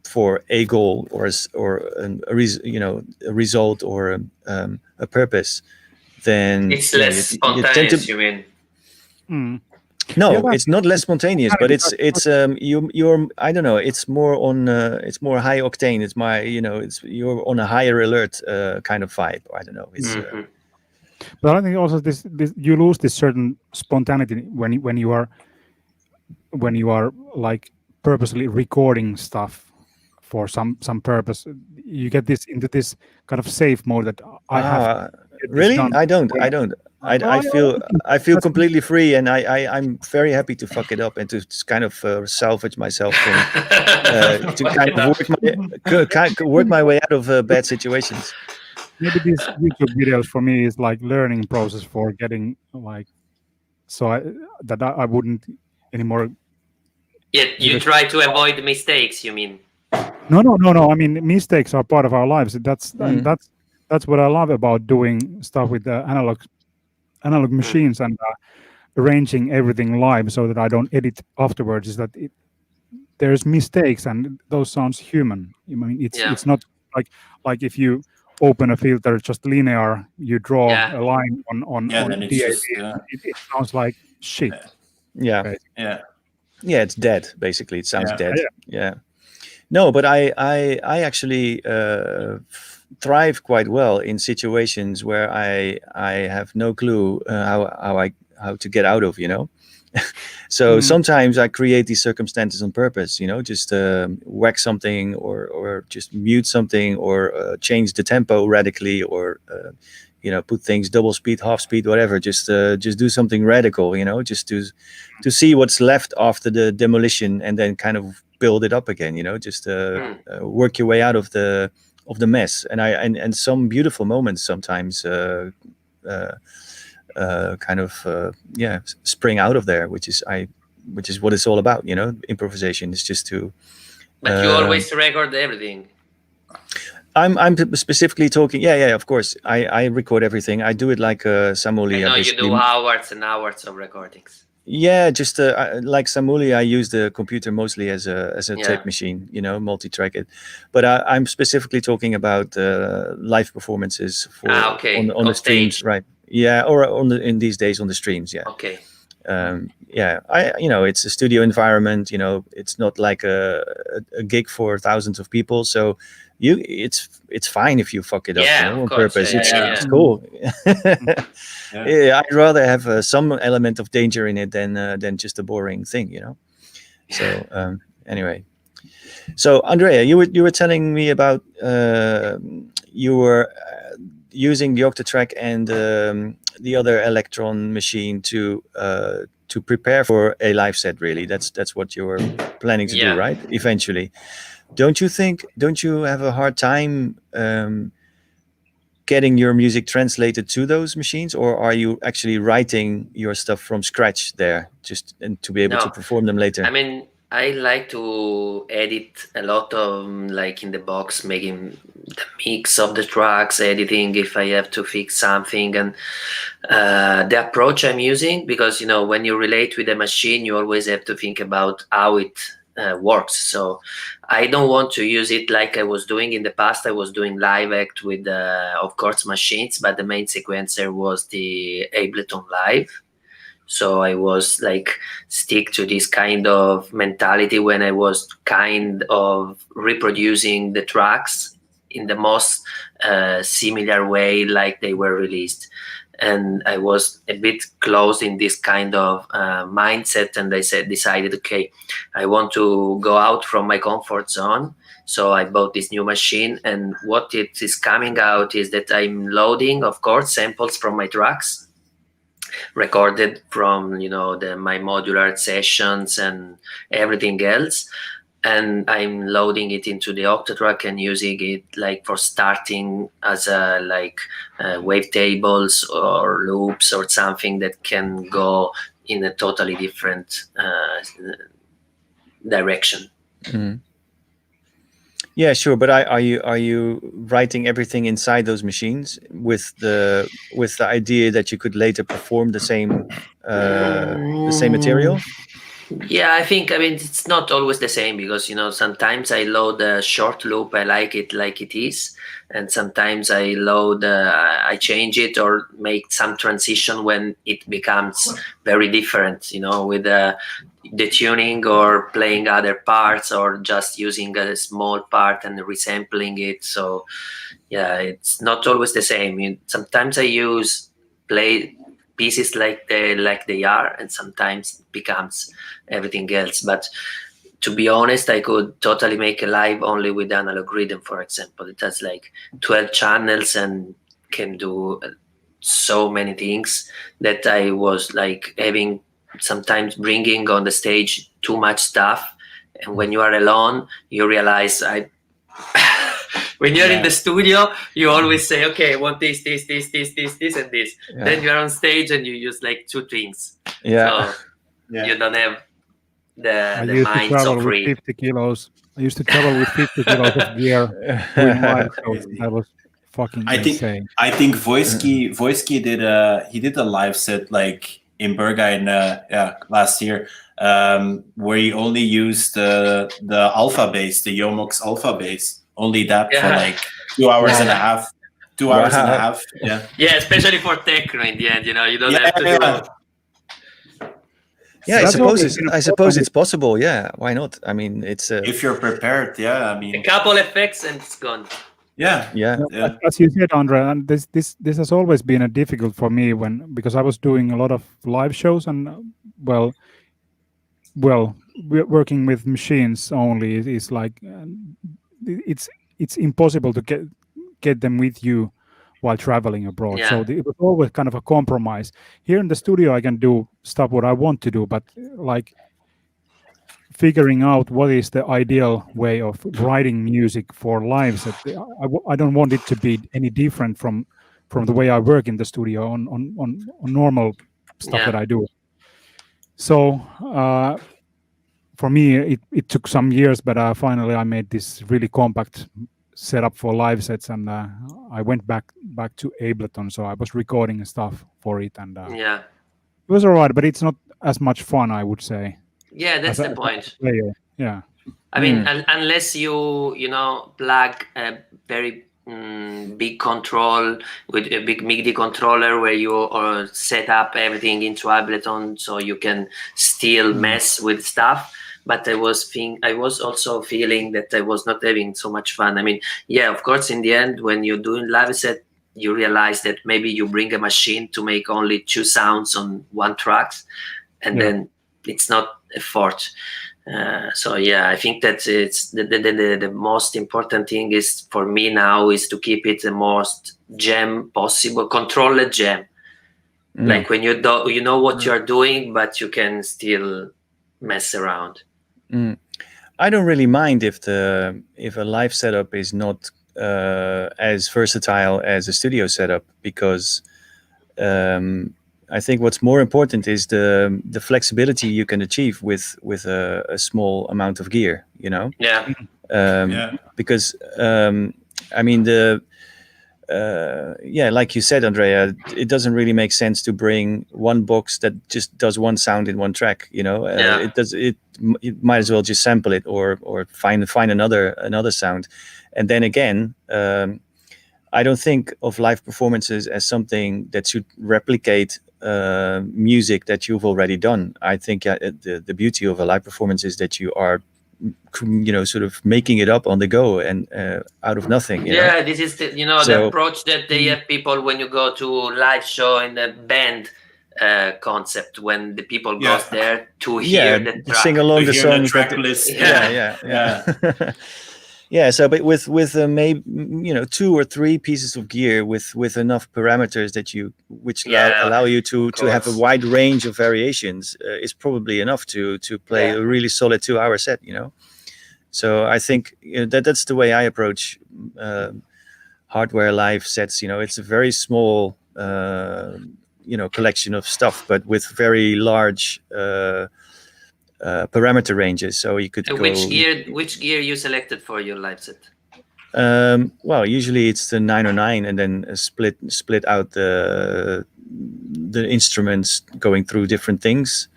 for a goal, or a result, or a purpose, then it's less spontaneous. You mean? No, it's not less spontaneous, but it's you're I don't know. It's more on it's more high octane. It's you're on a higher alert kind of vibe. I don't know. It's. But I think also this you lose this certain spontaneity when you are like purposely recording stuff for some purpose. You get into this kind of safe mode that I have. Really? I don't. I feel completely free, and I'm very happy to fuck it up and to kind of salvage myself from to kind of work my way out of bad situations. Maybe these YouTube videos for me is like learning process for getting like, so I wouldn't anymore. Yeah, you try to avoid mistakes. You mean? No. I mean, mistakes are part of our lives. That's what I love about doing stuff with the analog machines and arranging everything live so that I don't edit afterwards, is that there's mistakes, and those sounds human. I mean, it's not like if you open a filter just linear, you draw a line on DAV, it sounds like shit. Yeah, it's dead, basically. It sounds dead. Yeah. No, but I actually thrive quite well in situations where I have no clue how to get out of, So sometimes I create these circumstances on purpose, just whack something or just mute something or change the tempo radically or put things double speed, half speed, whatever. Just do something radical, just to see what's left after the demolition and then kind of build it up again. Just work your way out of the mess. And some beautiful moments sometimes kind of spring out of there, which is what it's all about. Improvisation is just to. But you always record everything. I'm specifically talking. Yeah, of course. I record everything. I do it like Samuli. I know you do hours and hours of recordings. Yeah, just like Samuli, I use the computer mostly as a tape machine, multi-track it. But I'm specifically talking about live performances for on the streams, right? Yeah, or in these days on the streams. Yeah. Okay. It's a studio environment. It's not like a gig for thousands of people, so it's fine if you fuck it up on purpose. It's cool. I'd rather have some element of danger in it than just a boring thing, So anyway, so Andrea, you were telling me about you were using the Octatrack and the other Electron machine to prepare for a live set. Really, that's what you were planning to do, right? Eventually. Don't you have a hard time getting your music translated to those machines, or are you actually writing your stuff from scratch there and to be able to perform them later? I mean, I like to edit a lot of like in the box, making the mix of the tracks, editing if I have to fix something, and the approach I'm using, because when you relate with a machine, you always have to think about how it works. So I don't want to use it like I was doing in the past. I was doing live act with of course machines, but the main sequencer was the Ableton Live. So I was like stick to this kind of mentality when I was kind of reproducing the tracks in the most similar way like they were released. And I was a bit closed in this kind of mindset, and I decided, okay, I want to go out from my comfort zone. So I bought this new machine, and what it is coming out is that I'm loading, of course, samples from my tracks, recorded from my modular sessions and everything else. And I'm loading it into the Octatrack and using it like for starting as wavetables or loops or something that can go in a totally different direction. Mm-hmm. Yeah, sure. But are you writing everything inside those machines with the idea that you could later perform the same material? Yeah, I mean, it's not always the same, because, sometimes I load a short loop, I like it like it is. And sometimes I load, I change it or make some transition when it becomes very different, with the tuning or playing other parts or just using a small part and resampling it. So, yeah, it's not always the same. Sometimes I play pieces like they are, and sometimes it becomes everything else. But to be honest, I could totally make a live only with analog rhythm, for example. It has like 12 channels and can do so many things that I was like having sometimes bringing on the stage too much stuff. And when you are alone, you realize when you're in the studio, you always say, okay, I want this, and this. Yeah. Then you're on stage and you use like two things. Yeah. So you don't have the minds of free. 50 kilos. I used to travel with 50 kilos of gear. That was fucking insane. I think Voiski did a live set like in Berghain last year, where he only used the alpha bass, the Yomox alpha bass. Only that for like 2 hours and a half. 2 hours and a half. Yeah. Yeah, especially for techno in the end, you don't have to do. Yeah, I suppose it's possible. Yeah, why not? I mean, it's if you're prepared. Yeah, I mean, a couple effects and it's gone. As you said, Andre, and this has always been a difficult for me because I was doing a lot of live shows and working with machines only is like it's impossible to get them with you while traveling abroad. Yeah. So it was always kind of a compromise. Here in the studio, I can do stuff what I want to do, but like figuring out what is the ideal way of writing music for live set, I don't want it to be any different from the way I work in the studio on normal stuff that I do. So for me, it took some years, but finally I made this really compact setup for live sets, and I went back to Ableton. So I was recording stuff for it, and it was alright, but it's not as much fun, I would say. Yeah, that's the point. Yeah. I mean, unless you plug a very big control with a big MIDI controller where you set up everything into Ableton, so you can still mess with stuff. But I was also feeling that I was not having so much fun. I mean, yeah, of course, in the end, when you're doing live set, you realize that maybe you bring a machine to make only 2 sounds on 1 track, and then it's not effort. So yeah, I think that it's the most important thing is for me now is to keep it the most jam possible, controlled jam. Like when you know what you're doing, but you can still mess around. I don't really mind if a live setup is not as versatile as a studio setup, because I think what's more important is the flexibility you can achieve with a small amount of gear, because I mean like you said, Andrea, it doesn't really make sense to bring one box that just does one sound in one track. You might as well just sample it or find another sound. And then again, I don't think of live performances as something that should replicate music that you've already done. I think the beauty of a live performance is that you are sort of making it up on the go and out of nothing. This is the approach that they have people when you go to live show in the band concept, when the people goes there to hear the track, sing along the songs, track list. So but with maybe 2 or 3 pieces of gear with enough parameters which allow you to have a wide range of variations is probably enough to play a really solid 2-hour set. So I think that's the way I approach hardware live sets. It's a very small collection of stuff, but with very large parameter ranges, so you could go. Which gear you selected for your live set? Well, usually it's the 909, and then split out the instruments going through different things,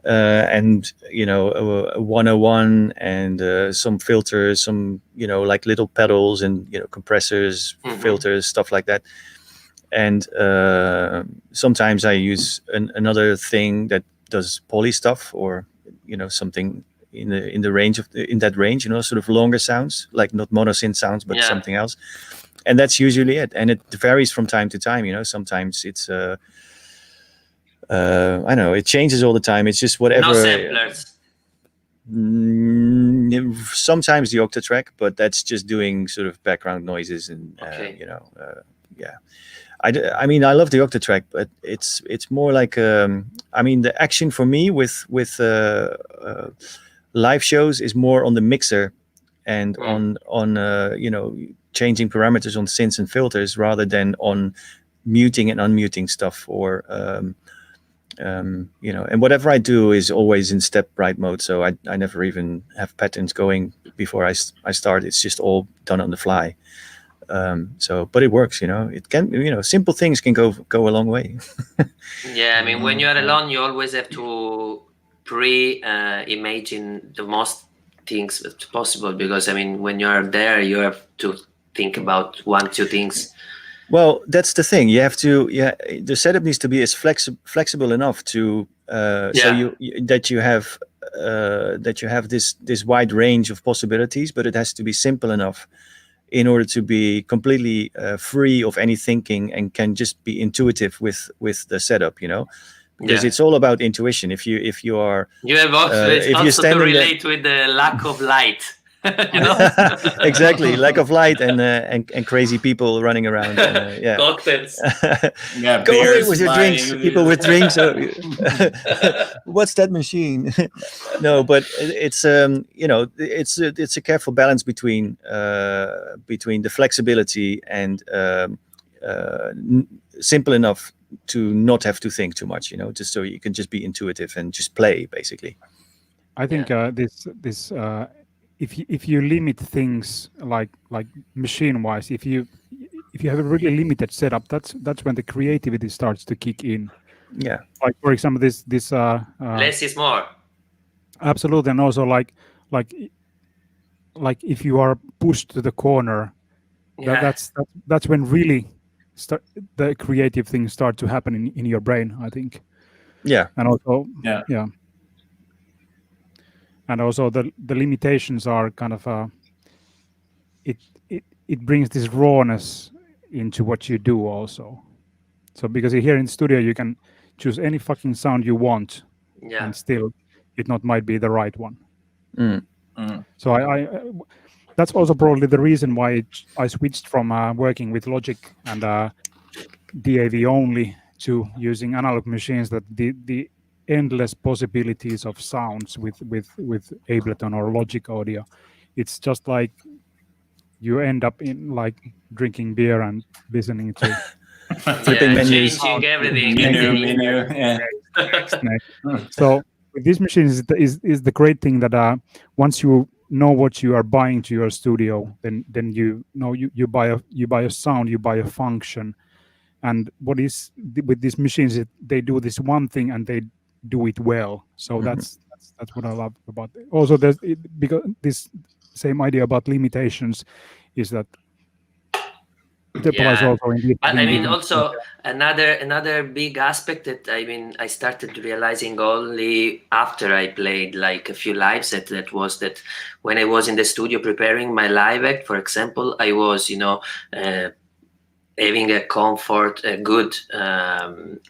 and a 101 and some filters, some like little pedals and compressors, filters, stuff like that. And sometimes I use another thing that does poly stuff, or something in the range in that range, sort of longer sounds, like not monosynth sounds, but something else. And that's usually it. And it varies from time to time. Sometimes it's I don't know, it changes all the time. It's just whatever. No samplers. Sometimes the Octatrack, but that's just doing sort of background noises and I mean, I love the Octatrack, but it's more like I mean, the action for me with live shows is more on the mixer and on changing parameters on synths and filters, rather than on muting and unmuting stuff, or and whatever I do is always in step right mode, so I never even have patterns going before I start. It's just all done on the fly. But it works, it can, simple things can go a long way. I mean, when you're alone, you always have to imagine the most things possible, because I mean, when you're there, you have to think about 1-2 things. Well, that's the thing. You have to, the setup needs to be as flexible enough to, so that you have this wide range of possibilities, but it has to be simple enough in order to be completely free of any thinking and can just be intuitive with the setup, you know, because it's all about intuition. If you are, you have also, if also you're standing to relate with the lack of light. You know, exactly, lack of light and crazy people running around. Yeah, cocktails. Yeah, go away beers with your drinks. flying. People with drinks. What's that machine? No, but it's you know, it's a careful balance between the flexibility and simple enough to not have to think too much. You know, just so you can just be intuitive and just play, basically. I think this if you limit things like machine wise, if you have a really limited setup, that's when the creativity starts to kick in. Yeah. Like for example, this less is more. Absolutely, and also like if you are pushed to the corner, that's when really the creative things start to happen in your brain, I think. Yeah. And also yeah. And also the limitations are kind of it brings this rawness into what you do also. So because here in studio you can choose any fucking sound you want, and still it not might be the right one. So I that's also probably the reason why I switched from working with Logic and DAV only to using analog machines, that the endless possibilities of sounds with Ableton or Logic audio, it's just like you end up in like drinking beer and listening to flipping menus, changing everything. Menu, yeah. So with these machines is the great thing that once you know what you are buying to your studio, then you know you buy a sound, you buy a function, and what is with these machines, they do this one thing and they do it well. So that's what I love about it. Also because this same idea about limitations is that it applies also in but I mean also another big aspect that I started realizing only after I played like a few lives, that was that when I was in the studio preparing my live act, for example, I was having a good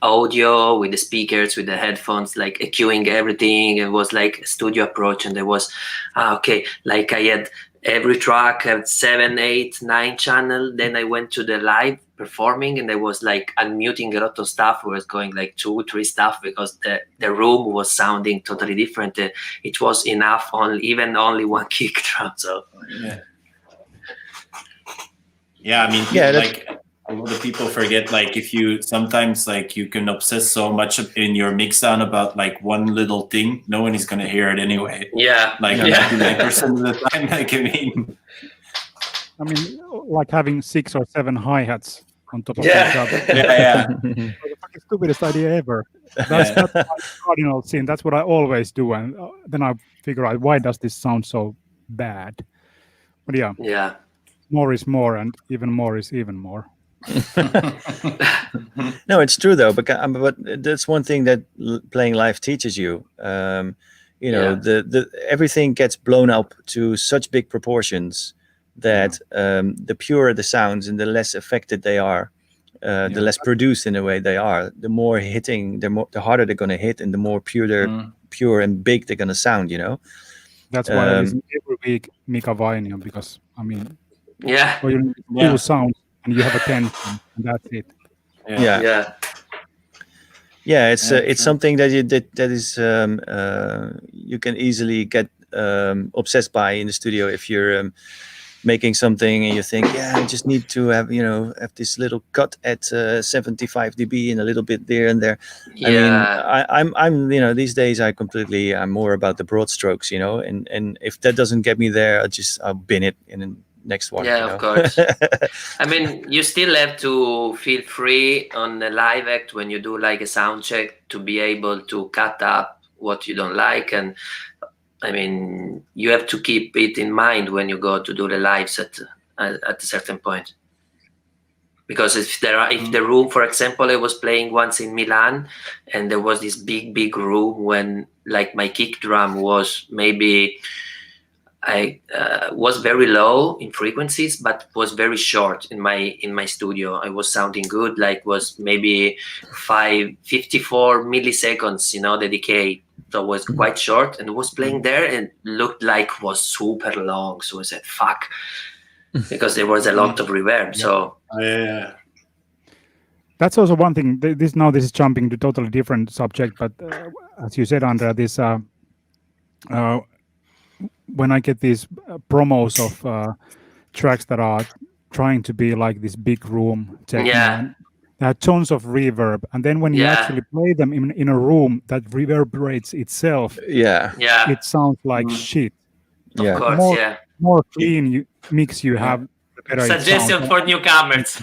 audio with the speakers, with the headphones, like EQing everything. It was like a studio approach, and there was okay, like I had every track had 7, 8, 9 channel. Then I went to the live performing, and I was like unmuting a lot of stuff. I was going like 2, 3 stuff because the room was sounding totally different. It was enough only one kick drum. So yeah, I mean, like a lot of people forget, like if you sometimes like you can obsess so much in your mix down about like one little thing, no one is going to hear it anyway. Like 99% of the time. Like I mean like having 6 or 7 hi-hats on top of each other. The fucking stupidest idea ever. That's my cardinal sin. That's what I always do, and then I figure out why does this sound so bad. But more is more, and even more is even more. No, it's true though, but that's one thing that playing live teaches you. You know, the everything gets blown up to such big proportions that the purer the sounds and the less affected they are, the less produced in a way they are, the more hitting, the harder they're going to hit, and the more pure and big they're going to sound. You know, that's why I listen every week Mika Vainio, because I mean, cool sound. And you have a 10, and that's it. It's something that is you can easily get obsessed by in the studio if you're making something and you think, I just need to have this little cut at 75 dB and a little bit there and there. I mean, I'm these days I'm more about the broad strokes, and if that doesn't get me there, I'll bin it in next one. Of course. I mean, you still have to feel free on the live act when you do like a sound check to be able to cut up what you don't like, and I mean, you have to keep it in mind when you go to do the lives at a certain point. Because if the room, for example, I was playing once in Milan, and there was this big room when like my kick drum was maybe I was very low in frequencies, but was very short in my studio. I was sounding good, like was maybe 54 milliseconds, the decay. So it was quite short, and was playing there and looked like was super long. So I said, "Fuck," because there was a lot of reverb. So yeah. That's also one thing. This is jumping to totally different subject, but as you said, Andrea, this when I get these promos of tracks that are trying to be like this big room techno, and they have tons of reverb, and then when you actually play them in a room that reverberates itself, it sounds like shit. Of course, more clean mix you have, the better suggestion for newcomers.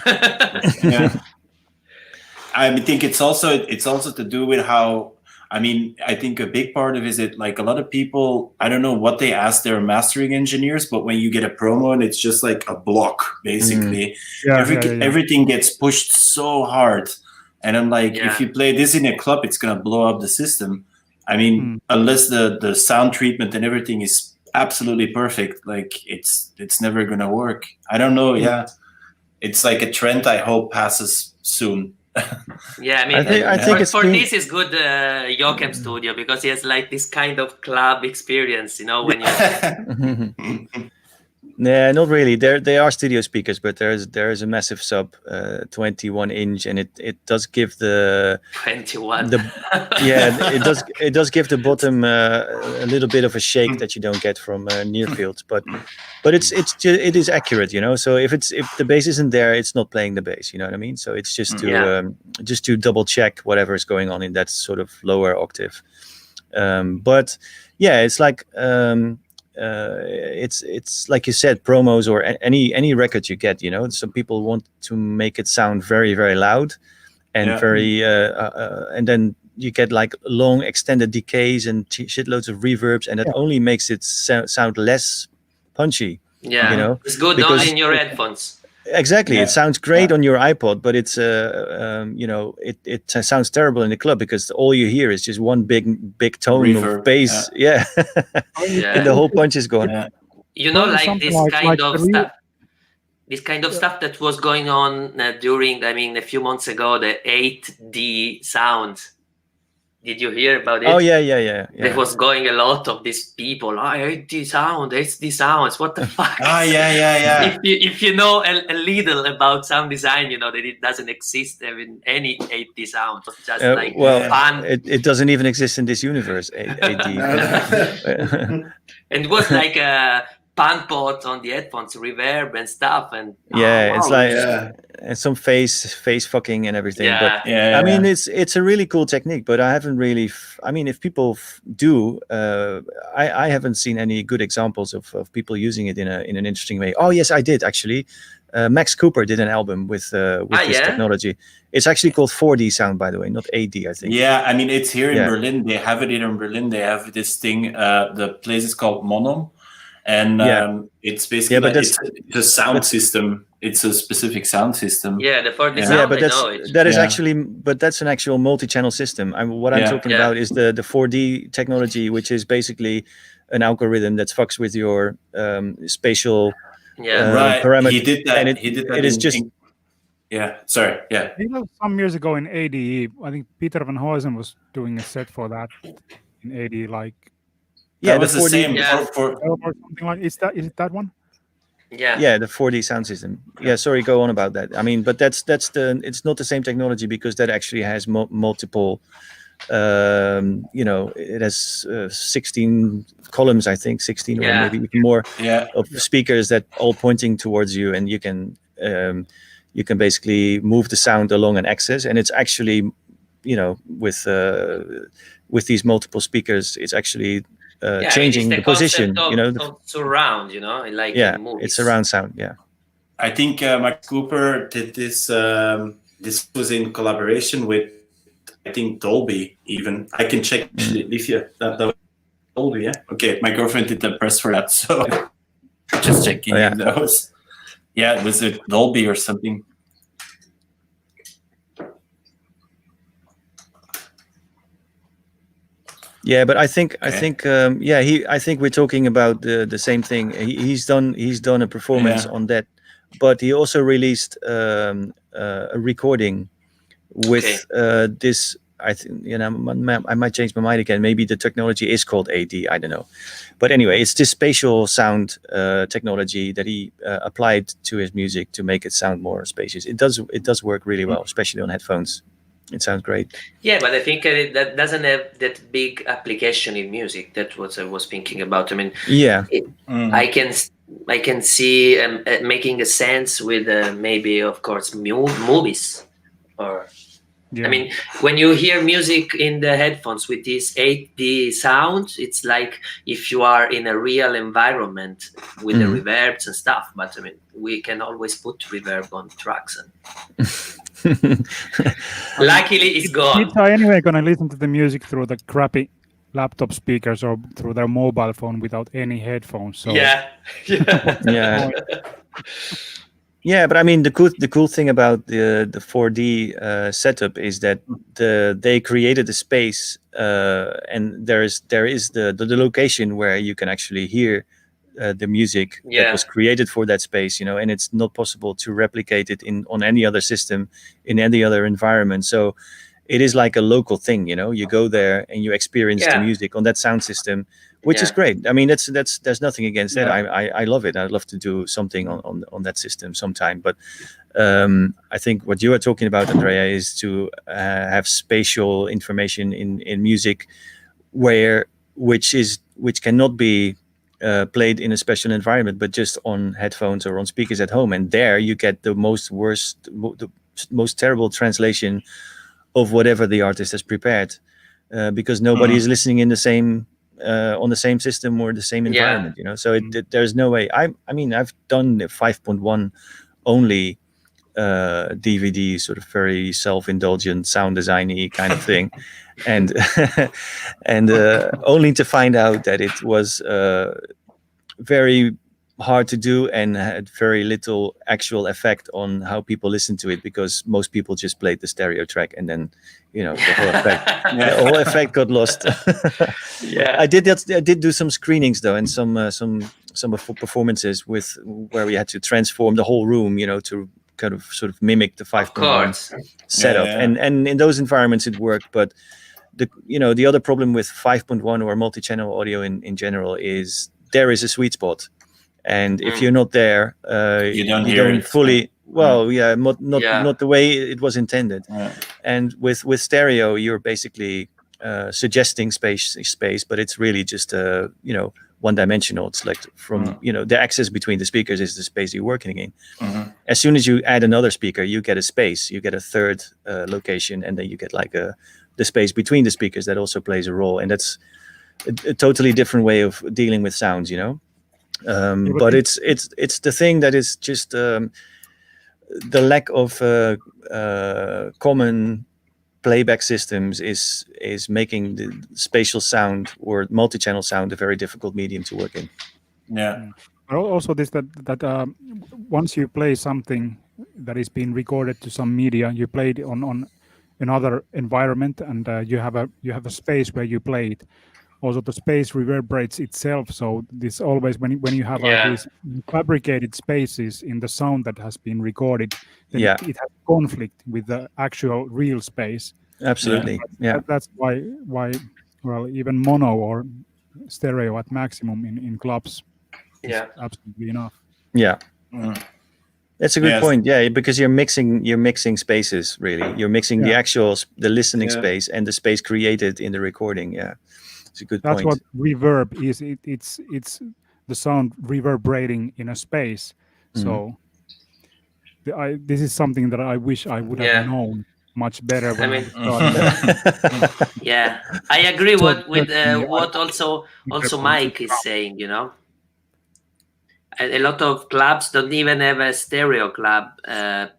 I think it's also to do with how, I mean, I think a big part of it is it like a lot of people, I don't know what they ask their mastering engineers, but when you get a promo and it's just like a block, basically, everything gets pushed so hard. And I'm like, if you play this in a club, it's going to blow up the system. I mean, unless the sound treatment and everything is absolutely perfect, like it's never going to work. I don't know. Yeah. It's like a trend I hope passes soon. Yeah, I mean, I think for this is good Joachim studio, because he has like this kind of club experience, when you. Yeah, not really. They are studio speakers, but there is a massive sub, 21 inch, and it does give the 21. It does give the bottom a little bit of a shake that you don't get from near fields, but it is accurate, So if the bass isn't there, it's not playing the bass. You know what I mean? So it's just to double check whatever is going on in that sort of lower octave. But yeah, it's like. It's like you said, promos or any record you get, some people want to make it sound very, very loud and very and then you get like long extended decays and shitloads of reverbs, and that only makes it sound less punchy. It's good only in your headphones. Exactly, it sounds great on your iPod, but it's it sounds terrible in the club because all you hear is just one big tone reverb, of bass, and the whole punch is gone. Like this kind of stuff. This kind of stuff that was going on during, a few months ago, the 8D sound. Did you hear about it? Oh yeah. There was going a lot of these people. 8D sounds. What the fuck? Yeah. If you know a little about sound design, that it doesn't exist in any 8D sound. It's just fun. It doesn't even exist in this universe. 8D. And it was like a pan pot on the headphones, reverb and stuff, and it's like and some face fucking and everything. But I mean, it's a really cool technique, but I haven't really. I mean, if people do, I haven't seen any good examples of people using it in an interesting way. Oh yes, I did actually. Max Cooper did an album with this technology. It's actually called 4D sound, by the way, not 8D, I think. Yeah, I mean, it's here in Berlin. They have it in Berlin. They have this thing. The place is called Monom. And it's basically it's a sound system. It's a specific sound system. Yeah, the 4D sound. But that's an actual multi-channel system. What I'm talking about is the 4D technology, which is basically an algorithm that fucks with your spatial parameters. He did that. It is just. Sorry. Yeah. Some years ago in ADE, I think Peter van Huysen was doing a set for that in ADE, like. Yeah, that was the same for something like. Is it that one? Yeah, the 4D sound system. Yeah, sorry, go on about that. I mean, but it's not the same technology because that actually has multiple. It has 16 columns, I think, 16 or maybe even more of speakers that all pointing towards you, and you can basically move the sound along an axis, and it's actually, with these multiple speakers, it's actually. Changing the position, surround, like it's surround sound. Yeah, I think Max Cooper did this. This was in collaboration with, I think, Dolby. Even I can check if you that was Dolby. Yeah. Okay, my girlfriend did the press for that, so just checking if that was. Yeah, was it Dolby or something? Yeah, but I think I think we're talking about the same thing. He's done a performance on that, but he also released a recording with this. I think I might change my mind again. Maybe the technology is called AD. I don't know, but anyway, it's this spatial sound technology that he applied to his music to make it sound more spacious. It does work really well, especially on headphones. It sounds great. Yeah, but I think that doesn't have that big application in music. That's what I was thinking about. I mean, I can see making a sense with maybe, of course, movies. Or I mean, when you hear music in the headphones with this 8D sound, it's like if you are in a real environment with the reverbs and stuff. But I mean, we can always put reverb on tracks. And luckily, it's gone. Kids are anyway going to listen to the music through the crappy laptop speakers or through their mobile phone without any headphones. So yeah. Yeah, but I mean the cool thing about the 4D setup is that they created a space and there is the location where you can actually hear the music that was created for that space, and it's not possible to replicate it on any other system in any other environment. So it is like a local thing, you go there and you experience the music on that sound system, which is great. I mean, there's nothing against that. I love it. I'd love to do something on that system sometime. But I think what you are talking about, Andrea, is to have spatial information in music which cannot be played in a special environment, but just on headphones or on speakers at home. And there you get the most terrible translation of whatever the artist has prepared, because nobody is listening in the same on the same system or the same environment. So there's no way. I mean, I've done the 5.1 only DVD, sort of very self-indulgent sound designy kind of thing, and only to find out that it was very hard to do and had very little actual effect on how people listen to it, because most people just played the stereo track and then the whole effect got lost. I did do some screenings though, and some performances where we had to transform the whole room, to kind of sort of mimic the 5.1 setup. And in those environments it worked, but the other problem with 5.1 or multi-channel audio in general is there is a sweet spot. And if you're not there, you don't fully. Well, not the way it was intended. And with stereo, you're basically suggesting space, but it's really just one-dimensional. It's like from the access between the speakers is the space you're working in. As soon as you add another speaker, you get a space. You get a third location, and then you get like the space between the speakers that also plays a role. And that's a totally different way of dealing with sounds, but it's the thing that is just the lack of common playback systems is making the spatial sound or multi-channel sound a very difficult medium to work in. But also this that once you play something that is being recorded to some media, you play it on another environment, and you have a space where you play it. Also, the space reverberates itself. So this always, when you have these fabricated spaces in the sound that has been recorded, then it has conflict with the actual real space. Absolutely. That's why even mono or stereo at maximum in clubs is absolutely enough. That's a good point. Because you're mixing spaces, really. You're mixing the listening space and the space created in the recording. It's a good point. That's what reverb is. It's the sound reverberating in a space. So this is something that I wish I would have known much better. I agree with what also Mike is saying. A lot of clubs don't even have a stereo club,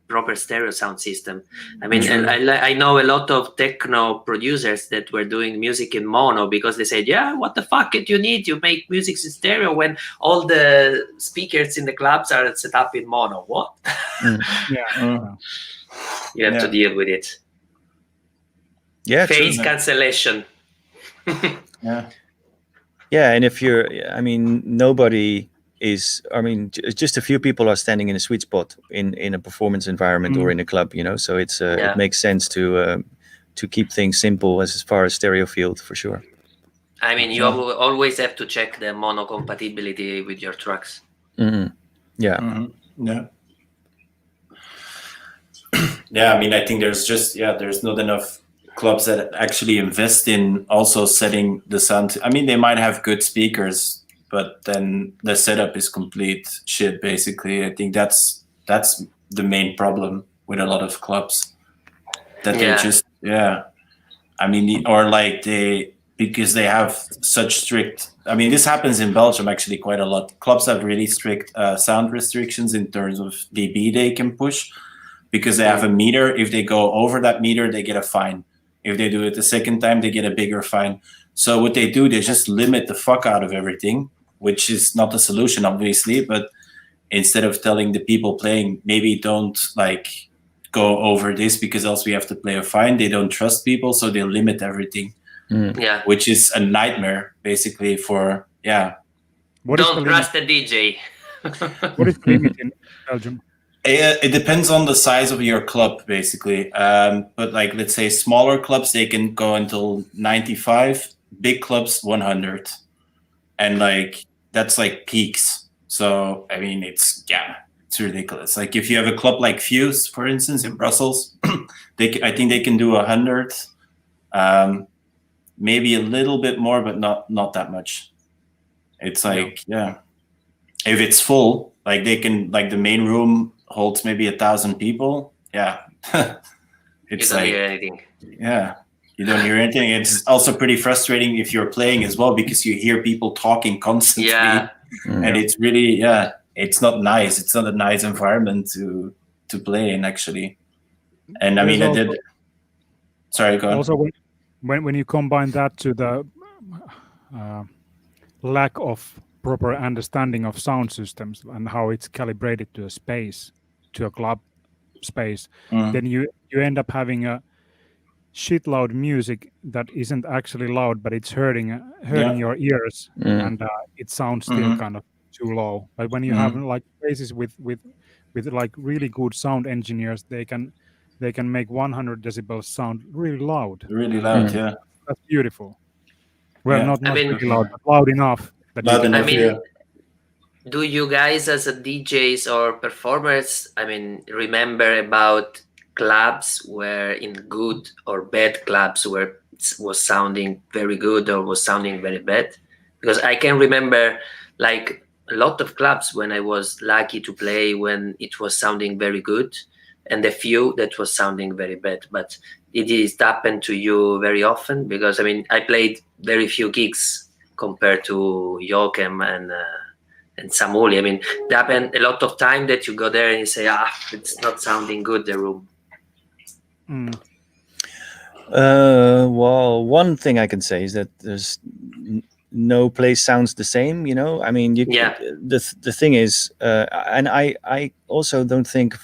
proper stereo sound system. I mean, I know a lot of techno producers that were doing music in mono because they said, what the fuck do you need? You make music in stereo when all the speakers in the clubs are set up in mono. What? You have to deal with it. Face cancellation. Yeah, and if you're, I mean, nobody is. I mean, just a few people are standing in a sweet spot in a performance environment or in a club, you know. So it's it makes sense to keep things simple as far as stereo field for sure. I mean, you always have to check the mono compatibility with your tracks. Mm-hmm. Yeah. Mm-hmm. Yeah. Yeah, I mean, I think there's not enough clubs that actually invest in also setting the sound. I mean, they might have good speakers, but then the setup is complete shit, basically. I think that's the main problem with a lot of clubs. That they're just, I mean, or like because they have such strict, I mean, this happens in Belgium actually quite a lot. Clubs have really strict sound restrictions in terms of dB they can push, because they have a meter. If they go over that meter, they get a fine. If they do it the second time, they get a bigger fine. So what they do, they just limit the fuck out of everything, which is not the solution, obviously. But instead of telling the people playing, maybe don't like go over this because else we have to pay a fine, they don't trust people, so they limit everything. Which is a nightmare, basically, for Don't trust the DJ. What is the limit in Belgium? It depends on the size of your club, basically. But like, let's say smaller clubs, they can go until 95. Big clubs, 100, and like that's like peaks. So I mean, it's ridiculous. Like if you have a club like Fuse, for instance, in Brussels, I think they can do 100, maybe a little bit more, but not that much. It's like if it's full, like they can, like the main room holds maybe 1,000 people. Yeah, it's you don't hear anything. Yeah, you don't hear anything. It's also pretty frustrating if you're playing as well, because you hear people talking constantly. And it's really it's not nice. It's not a nice environment to play in, actually. And I mean, I did. Sorry, go on. Also, when you combine that to the lack of proper understanding of sound systems and how it's calibrated to a space, to a club space, then you end up having a shit loud music that isn't actually loud, but it's hurting your ears, and it sounds still kind of too low. But when you have like places with like really good sound engineers, they can make 100 decibels sound really loud. Really loud, yeah. That's beautiful. Well, not really loud, but loud enough. Do you guys as a DJs or performers, I mean, remember about clubs where in good or bad clubs where it was sounding very good or was sounding very bad? Because I can remember like a lot of clubs when I was lucky to play when it was sounding very good, and a few that was sounding very bad. But it is happened to you very often? Because I mean, I played very few gigs compared to Joachim and Samuli. I mean, it happened a lot of time that you go there and you say, it's not sounding good, the room. Well, one thing I can say is that there's no place sounds the same, you know. I mean, the thing is, and I also don't think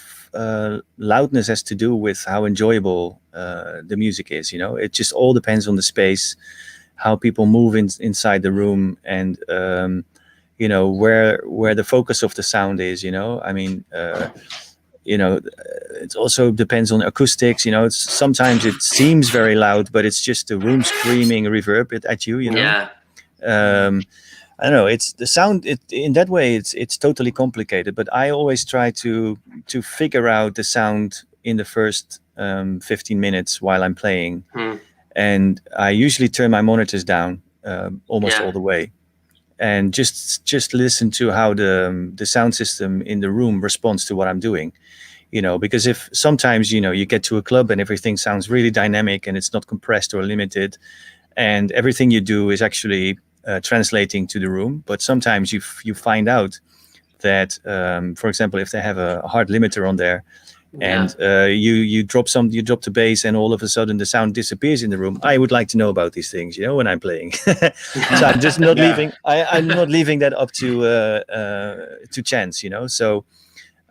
loudness has to do with how enjoyable the music is, you know. It just all depends on the space, how people move inside the room, and you know, where the focus of the sound is, you know. I mean, you know, it also depends on acoustics, you know. Sometimes it seems very loud, but it's just the room screaming reverb at you, you know. I don't know, it's the sound, in that way it's totally complicated, but I always try to figure out the sound in the first 15 minutes while I'm playing. And I usually turn my monitors down almost all the way, and just listen to how the sound system in the room responds to what I'm doing, you know. Because if sometimes, you know, you get to a club and everything sounds really dynamic and it's not compressed or limited, and everything you do is actually translating to the room. But sometimes you find out that, for example, if they have a hard limiter on there, and you drop the bass, and all of a sudden the sound disappears in the room. I would like to know about these things, you know, when I'm playing. So I'm just not leaving. I'm not leaving that up to chance, you know. So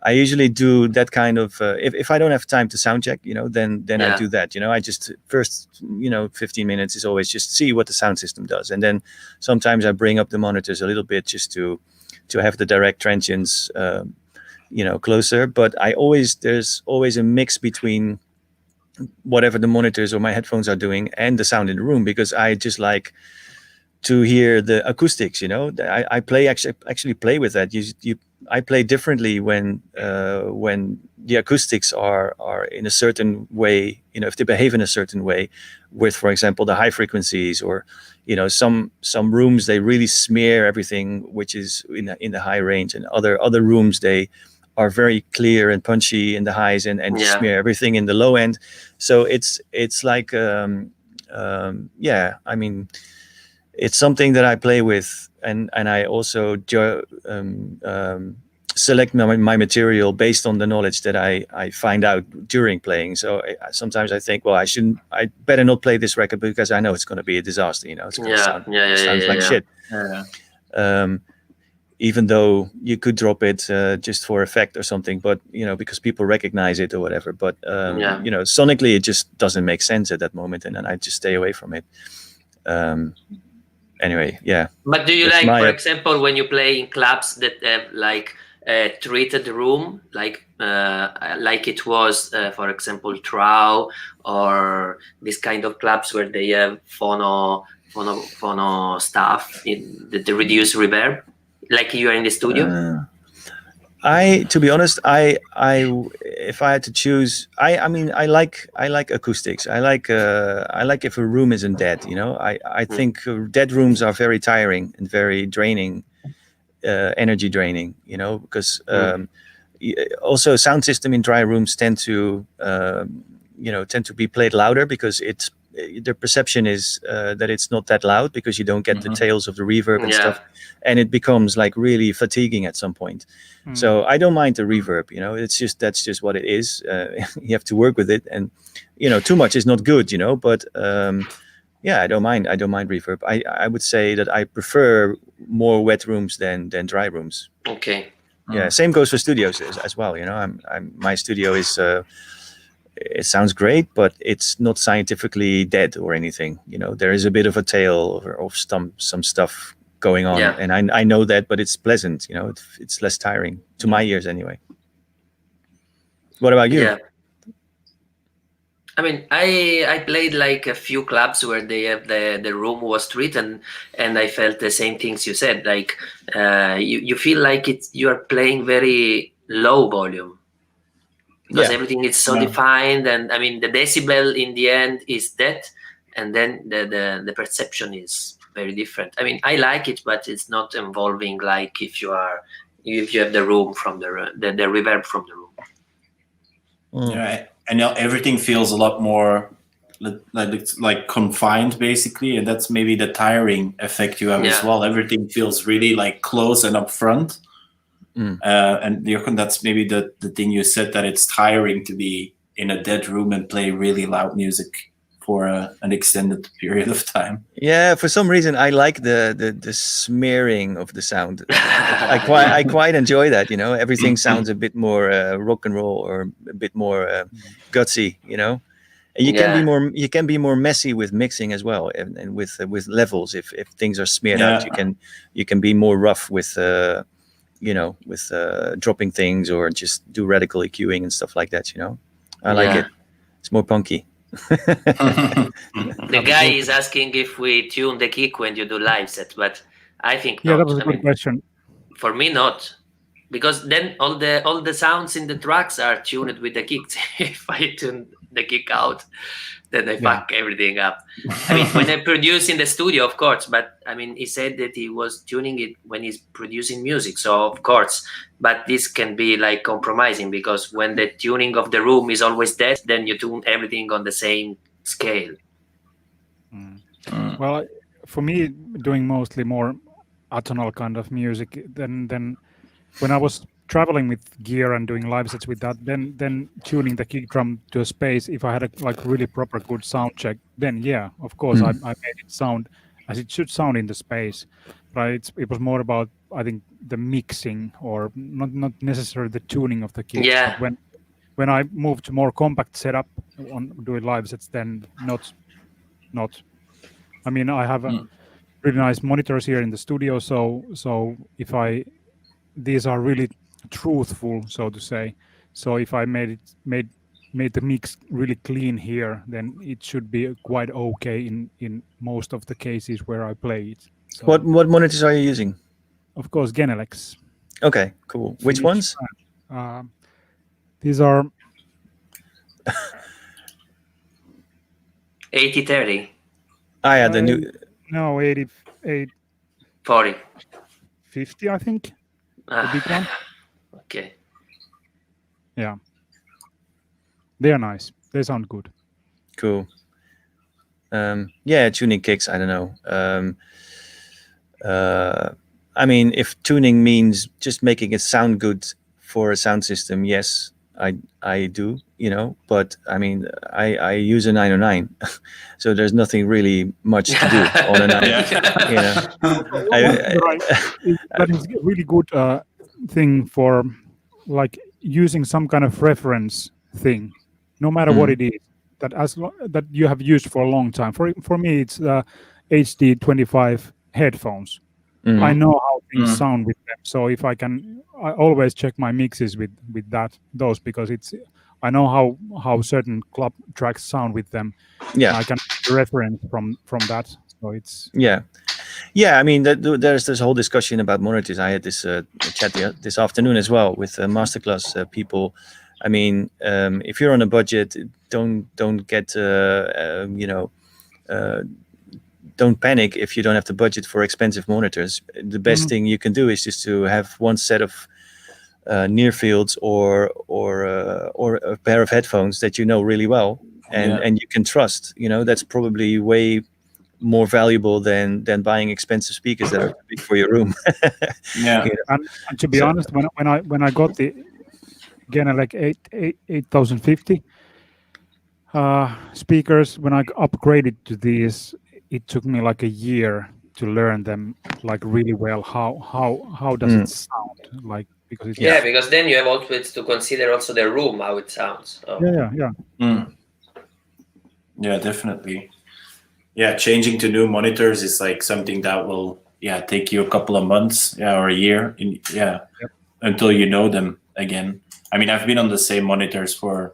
I usually do that kind of if I don't have time to sound check, then I do that. I just first 15 minutes is always just see what the sound system does, and then sometimes I bring up the monitors a little bit just to have the direct transients closer. But there's always a mix between whatever the monitors or my headphones are doing and the sound in the room, because I just like to hear the acoustics. I play actually play with that. I play differently when the acoustics are in a certain way. If they behave in a certain way, with, for example, the high frequencies, or some rooms they really smear everything which is in the high range, and other rooms they are very clear and punchy in the highs and smear everything in the low end. So it's like I mean, it's something that I play with, and I also select my material based on the knowledge that I find out during playing. So sometimes I think, well, I better not play this record because I know it's going to be a disaster. It's going to sound like shit. Even though you could drop it just for effect or something, but because people recognize it or whatever. But sonically, it just doesn't make sense at that moment, and then I just stay away from it. Anyway, yeah. But do you for example, when you play in clubs that have like a treated room, like it was, for example, Trau, or this kind of clubs where they have phono stuff in the reduced reverb, like you are in the studio? To be honest, if I had to choose, I mean, I like acoustics. I like if a room isn't dead. I think dead rooms are very tiring and very draining, energy draining. Because also sound system in dry rooms tend to be played louder, because the perception is that it's not that loud, because you don't get the tails of the reverb and stuff, and it becomes like really fatiguing at some point. So I don't mind the reverb. That's just what it is. You have to work with it, and too much is not good. But I don't mind reverb. I would say that I prefer more wet rooms than dry rooms. Okay. Yeah, same goes for studios as well. My studio is. It sounds great, but it's not scientifically dead or anything. There is a bit of a tail of some stuff going on, and I know that, but it's pleasant. It's less tiring to my ears anyway. What about you? Yeah. I mean, I played like a few clubs where they have the room was treated, and I felt the same things you said. Like you feel like you are playing very low volume, because everything is so defined, and I mean the decibel in the end is that, and then the perception is very different. I mean, I like it, but it's not involving like if you have the room from the reverb from the room. Yeah, and now everything feels a lot more like confined, basically, and that's maybe the tiring effect you have as well. Everything feels really like close and upfront. And that's maybe the thing you said, that it's tiring to be in a dead room and play really loud music for an extended period of time. Yeah, for some reason I like the smearing of the sound. I quite enjoy that. Everything sounds a bit more rock and roll, or a bit more gutsy. And you can be more messy with mixing as well, and with levels. If things are smeared out, you can be more rough with. With dropping things, or just do radical EQing and stuff like that. I like it. It's more punky. The guy is asking if we tune the kick when you do live set, but I think not. That was a good question. For me, not, because then all the sounds in the tracks are tuned with the kicks. If I tune the kick out, then I fuck everything up. I mean, when I produce in the studio, of course, but I mean, he said that he was tuning it when he's producing music, so of course, but this can be like compromising, because when the tuning of the room is always dead, then you tune everything on the same scale. Well, for me, doing mostly more atonal kind of music, then when I was traveling with gear and doing live sets with that, then tuning the kick drum to a space, if I had a like really proper good sound check, then of course I made it sound as it should sound in the space. But it was more about I think the mixing, or not necessarily the tuning of the kicks. Yeah. But when I move to more compact setup on doing live sets, then not. I mean, I have really nice monitors here in the studio, so if these are really truthful, so to say. So if I made the mix really clean here, then it should be quite okay in most of the cases where I play it. So, What monitors are you using? Of course, Genelex. Okay, cool. Which ones? These are 80-30. Yeah, the new. No, 88, 40. 50, I think. The big one. Okay. Yeah. They are nice. They sound good. Cool. Yeah, tuning kicks. I don't know. I mean, if tuning means just making it sound good for a sound system, yes, I do. But I mean, I use a 909, so there's nothing really much to do on a 909. That is a really good thing for like using some kind of reference thing, no matter what it is, that you have used for a long time. For me, it's HD25 headphones. I know how things sound with them, so if I always check my mixes with those, because I know how certain club tracks sound with them. Yeah, I can reference from that. So it's yeah. I mean, there's this whole discussion about monitors. I had this chat this afternoon as well with masterclass people. I mean, if you're on a budget, don't get don't panic if you don't have the budget for expensive monitors. The best thing you can do is just to have one set of near fields or a pair of headphones that you know really well and you can trust. That's probably way more valuable than buying expensive speakers that are too big for your room. And to be honest, when I got the Genelec 8050 speakers, when I upgraded to these, it took me like a year to learn them like really well. How does it sound like? Because it's because then you have also to consider also the room, how it sounds. So. Yeah, definitely. Yeah, changing to new monitors is like something that will take you a couple of months or a year until you know them again. I mean, I've been on the same monitors for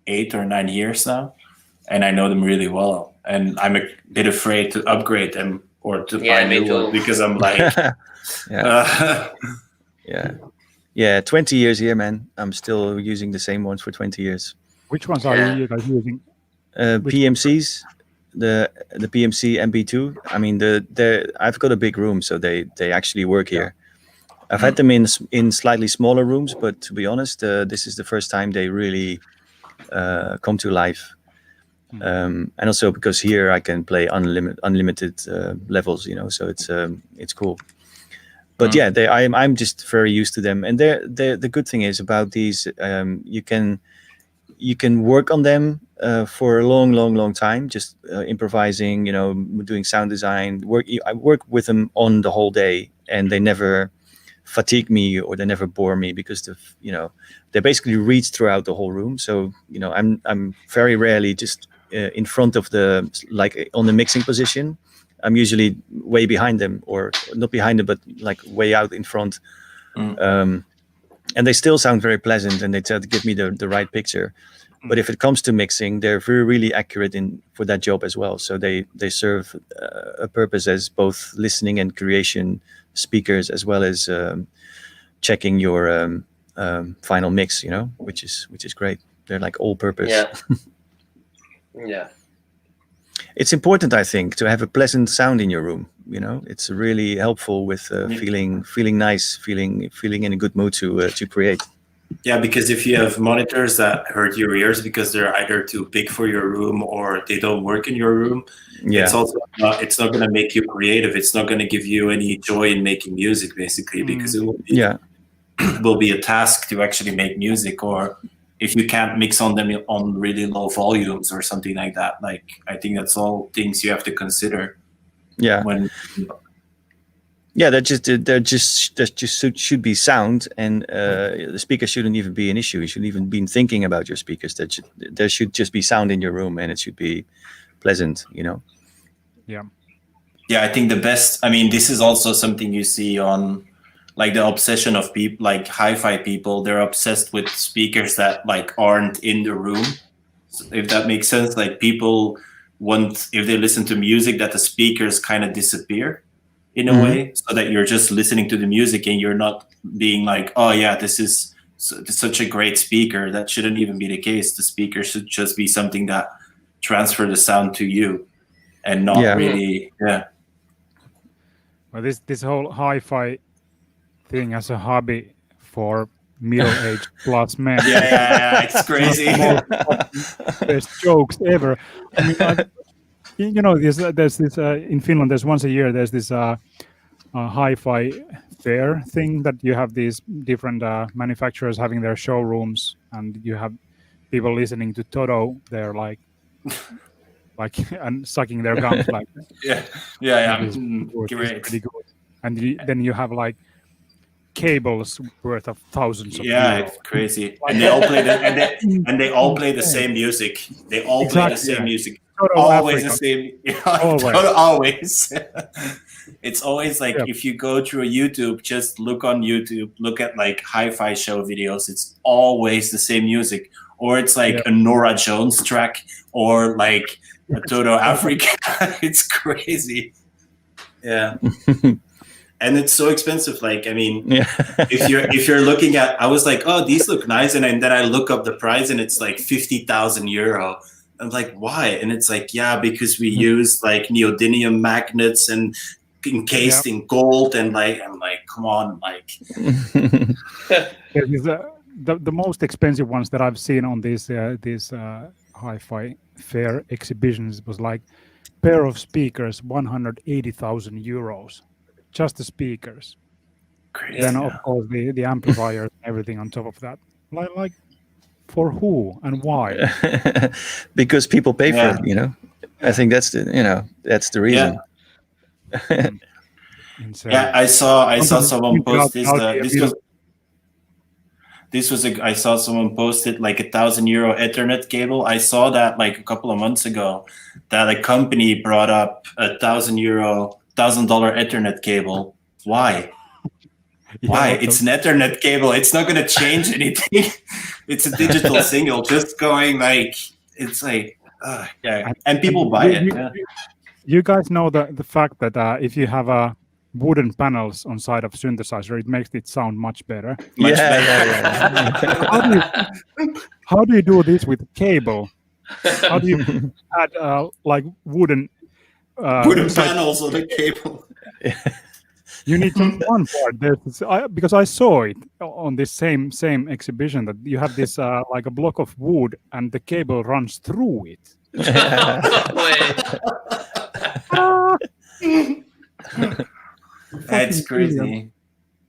8 or 9 years now, and I know them really well. And I'm a bit afraid to upgrade them or to buy new ones because I'm like, 20 years here, man. I'm still using the same ones for 20 years. Which ones are you guys using? PMCs, the PMC MB2. I mean, I've got a big room, so they actually work here. I've had them in slightly smaller rooms, but to be honest, this is the first time they really come to life. And also because here I can play unlimited levels, so it's cool. But I'm just very used to them. And the good thing is about these, you can work on them for a long time, just improvising, doing sound design. I work with them on the whole day, and they never fatigue me or they never bore me because they basically reach throughout the whole room. So I'm very rarely just in front of like on the mixing position. I'm usually way behind them, or not behind them, but like way out in front. And they still sound very pleasant, and they try to give me the right picture. But if it comes to mixing, they're really accurate for that job as well. So they serve a purpose as both listening and creation speakers, as well as checking your final mix, which is great. They're like all purpose. Yeah. It's important, I think, to have a pleasant sound in your room. It's really helpful with feeling nice, feeling in a good mood to create. Yeah, because if you have monitors that hurt your ears because they're either too big for your room or they don't work in your room, it's also it's not going to make you creative. It's not going to give you any joy in making music, basically, because it will be a task to actually make music. Or if you can't mix on them on really low volumes or something like that, like I think that's all things you have to consider. Yeah. Yeah, there just should be sound, and the speaker shouldn't even be an issue. You shouldn't even be thinking about your speakers. There should just be sound in your room, and it should be pleasant. Yeah. Yeah, I think the best. I mean, this is also something you see on, like, the obsession of people, like hi-fi people. They're obsessed with speakers that like aren't in the room. So if that makes sense, like people want, if they listen to music, that the speakers kind of disappear in a way, so that you're just listening to the music and you're not being like, oh yeah, this is such a great speaker. That shouldn't even be the case. The speaker should just be something that transfer the sound to you, and not really. Yeah. Well, this whole hi-fi thing as a hobby for middle-aged plus men. Yeah, it's crazy. Best jokes ever. I mean, there's this in Finland. There's once a year. There's this hi-fi fair thing that you have these different manufacturers having their showrooms, and you have people listening to Toto. They're like and sucking their gums like. Yeah. It's Great. pretty good. And then you have like cables worth of thousands of Yeah, euros. it's crazy. And they all play they all play the same music. They all play the same music. Always the same. Always. It's always like, if you go through a YouTube, just look on YouTube, look at like hi-fi show videos. It's always the same music, or it's like a Norah Jones track, or like a Toto Africa. It's crazy. Yeah. And it's so expensive. Like, I mean, if you're looking at, I was like, oh, these look nice, and then I look up the price, and it's like 50,000 euro. I'm like, why? And it's like, yeah, because we use like neodymium magnets and encased in gold, and like, I'm like, come on, like. The most expensive ones that I've seen on these hi-fi fair exhibitions was like pair of speakers, 180,000 euros, just the speakers. Crazy. Then of course the amplifiers and everything on top of that. Like for who and why? Because people pay for it. I think that's the reason. Yeah, I saw someone post this. I saw someone posted like €1,000 Ethernet cable. I saw that like a couple of months ago, that a company brought up $1,000 Ethernet cable. Why? Why? It's an Ethernet cable. It's not going to change anything. It's a digital signal, just going like, it's like, and people buy it. You guys know the fact that if you have wooden panels on side of synthesizer, it makes it sound much better. How do you do this with cable? How do you add like wooden panels on the cable? You need one part. Because I saw it on this same exhibition, that you have this like a block of wood and the cable runs through it. That's crazy.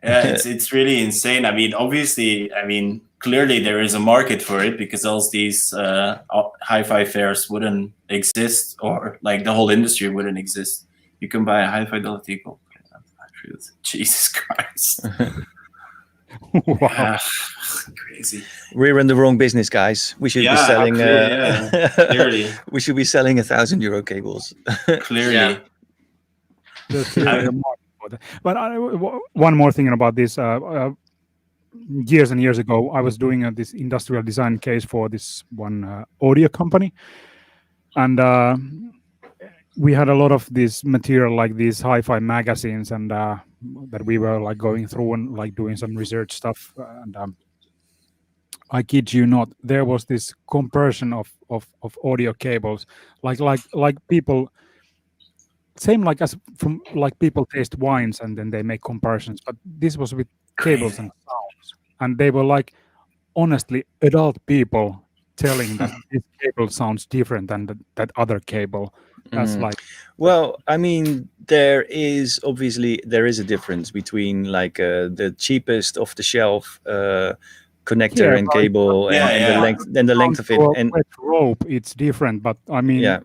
Yeah, it's really insane. I mean, obviously, clearly there is a market for it, because all these hi-fi fairs wouldn't exist, or like the whole industry wouldn't exist. You can buy a hi-fi equal. Jesus Christ. Wow. Crazy. We're in the wrong business, guys. We should be selling. Clearly. We should be selling €1,000 cables. Clearly. But one more thing about this. Years and years ago, I was doing this industrial design case for this one audio company, and we had a lot of this material, like these hi-fi magazines, and that we were like going through and like doing some research stuff. And I kid you not, there was this compression of audio cables, like people. Same like as from like people taste wines and then they make comparisons, but this was with cables and sounds, and they were like, honestly, adult people telling that this cable sounds different than that other cable. That's like, well, I mean, there is a difference between like the cheapest off the shelf connector and cable and the length of it, and rope, it's different, but I mean,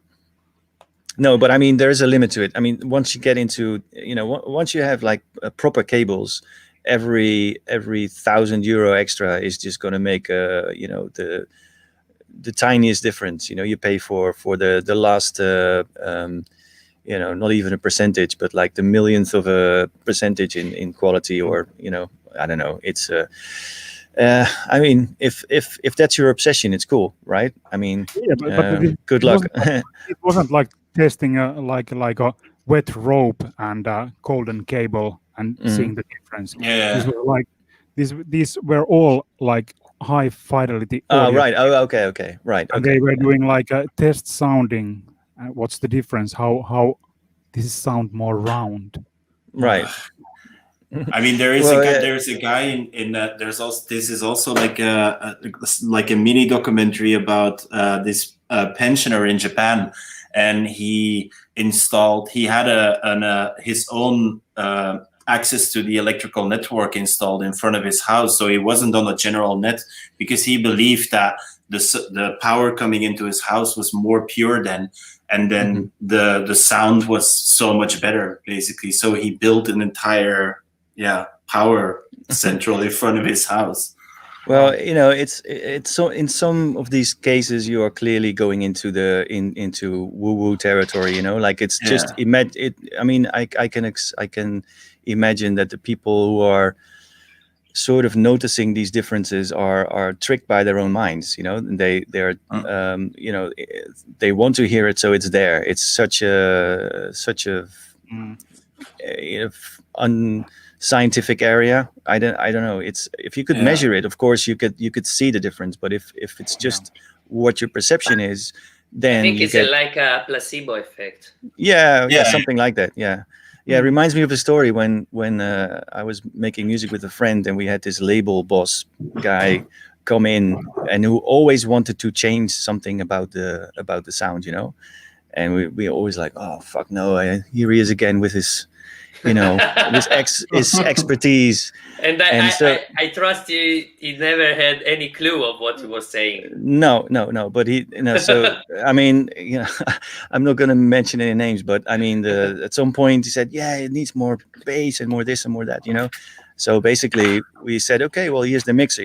No, but I mean, there is a limit to it. I mean, once you get into, once you have like proper cables, every €1,000 extra is just going to make the tiniest difference. You pay for the last not even a percentage, but like the millionth of a percentage in quality, or I don't know. It's I mean, if that's your obsession, it's cool, right? I mean, good luck. It wasn't like testing like a wet rope and a golden cable and seeing the difference. Yeah. These were like these were all like high fidelity audio. Right. Oh, okay. Right. And okay. they were doing like a test sounding. What's the difference? How this sound more round? Right. I mean, there's a guy in there's also, this is also like a mini documentary about this pensioner in Japan, and he had his own access to the electrical network installed in front of his house, so he wasn't on a general net, because he believed that the power coming into his house was more pure then, and then the sound was so much better, basically. So he built an entire power central in front of his house. Well, it's so in some of these cases you are clearly going into into woo-woo territory. Like it's just I mean, I can imagine that the people who are sort of noticing these differences are tricked by their own minds. They they want to hear it, so it's there. It's such a unscientific area. I don't know. It's, if you could measure it, of course you could see the difference. But if it's just what your perception is, then I think it's like a placebo effect. Yeah, something like that. Yeah. It reminds me of a story when I was making music with a friend, and we had this label boss guy come in, and who always wanted to change something about the sound, and we always like, oh fuck no, here he is again with his his expertise. And I trust he never had any clue of what he was saying. No, but so I mean, I'm not going to mention any names, but I mean, at some point he said, yeah, it needs more bass and more this and more that, So basically we said, okay, well, here's the mixer,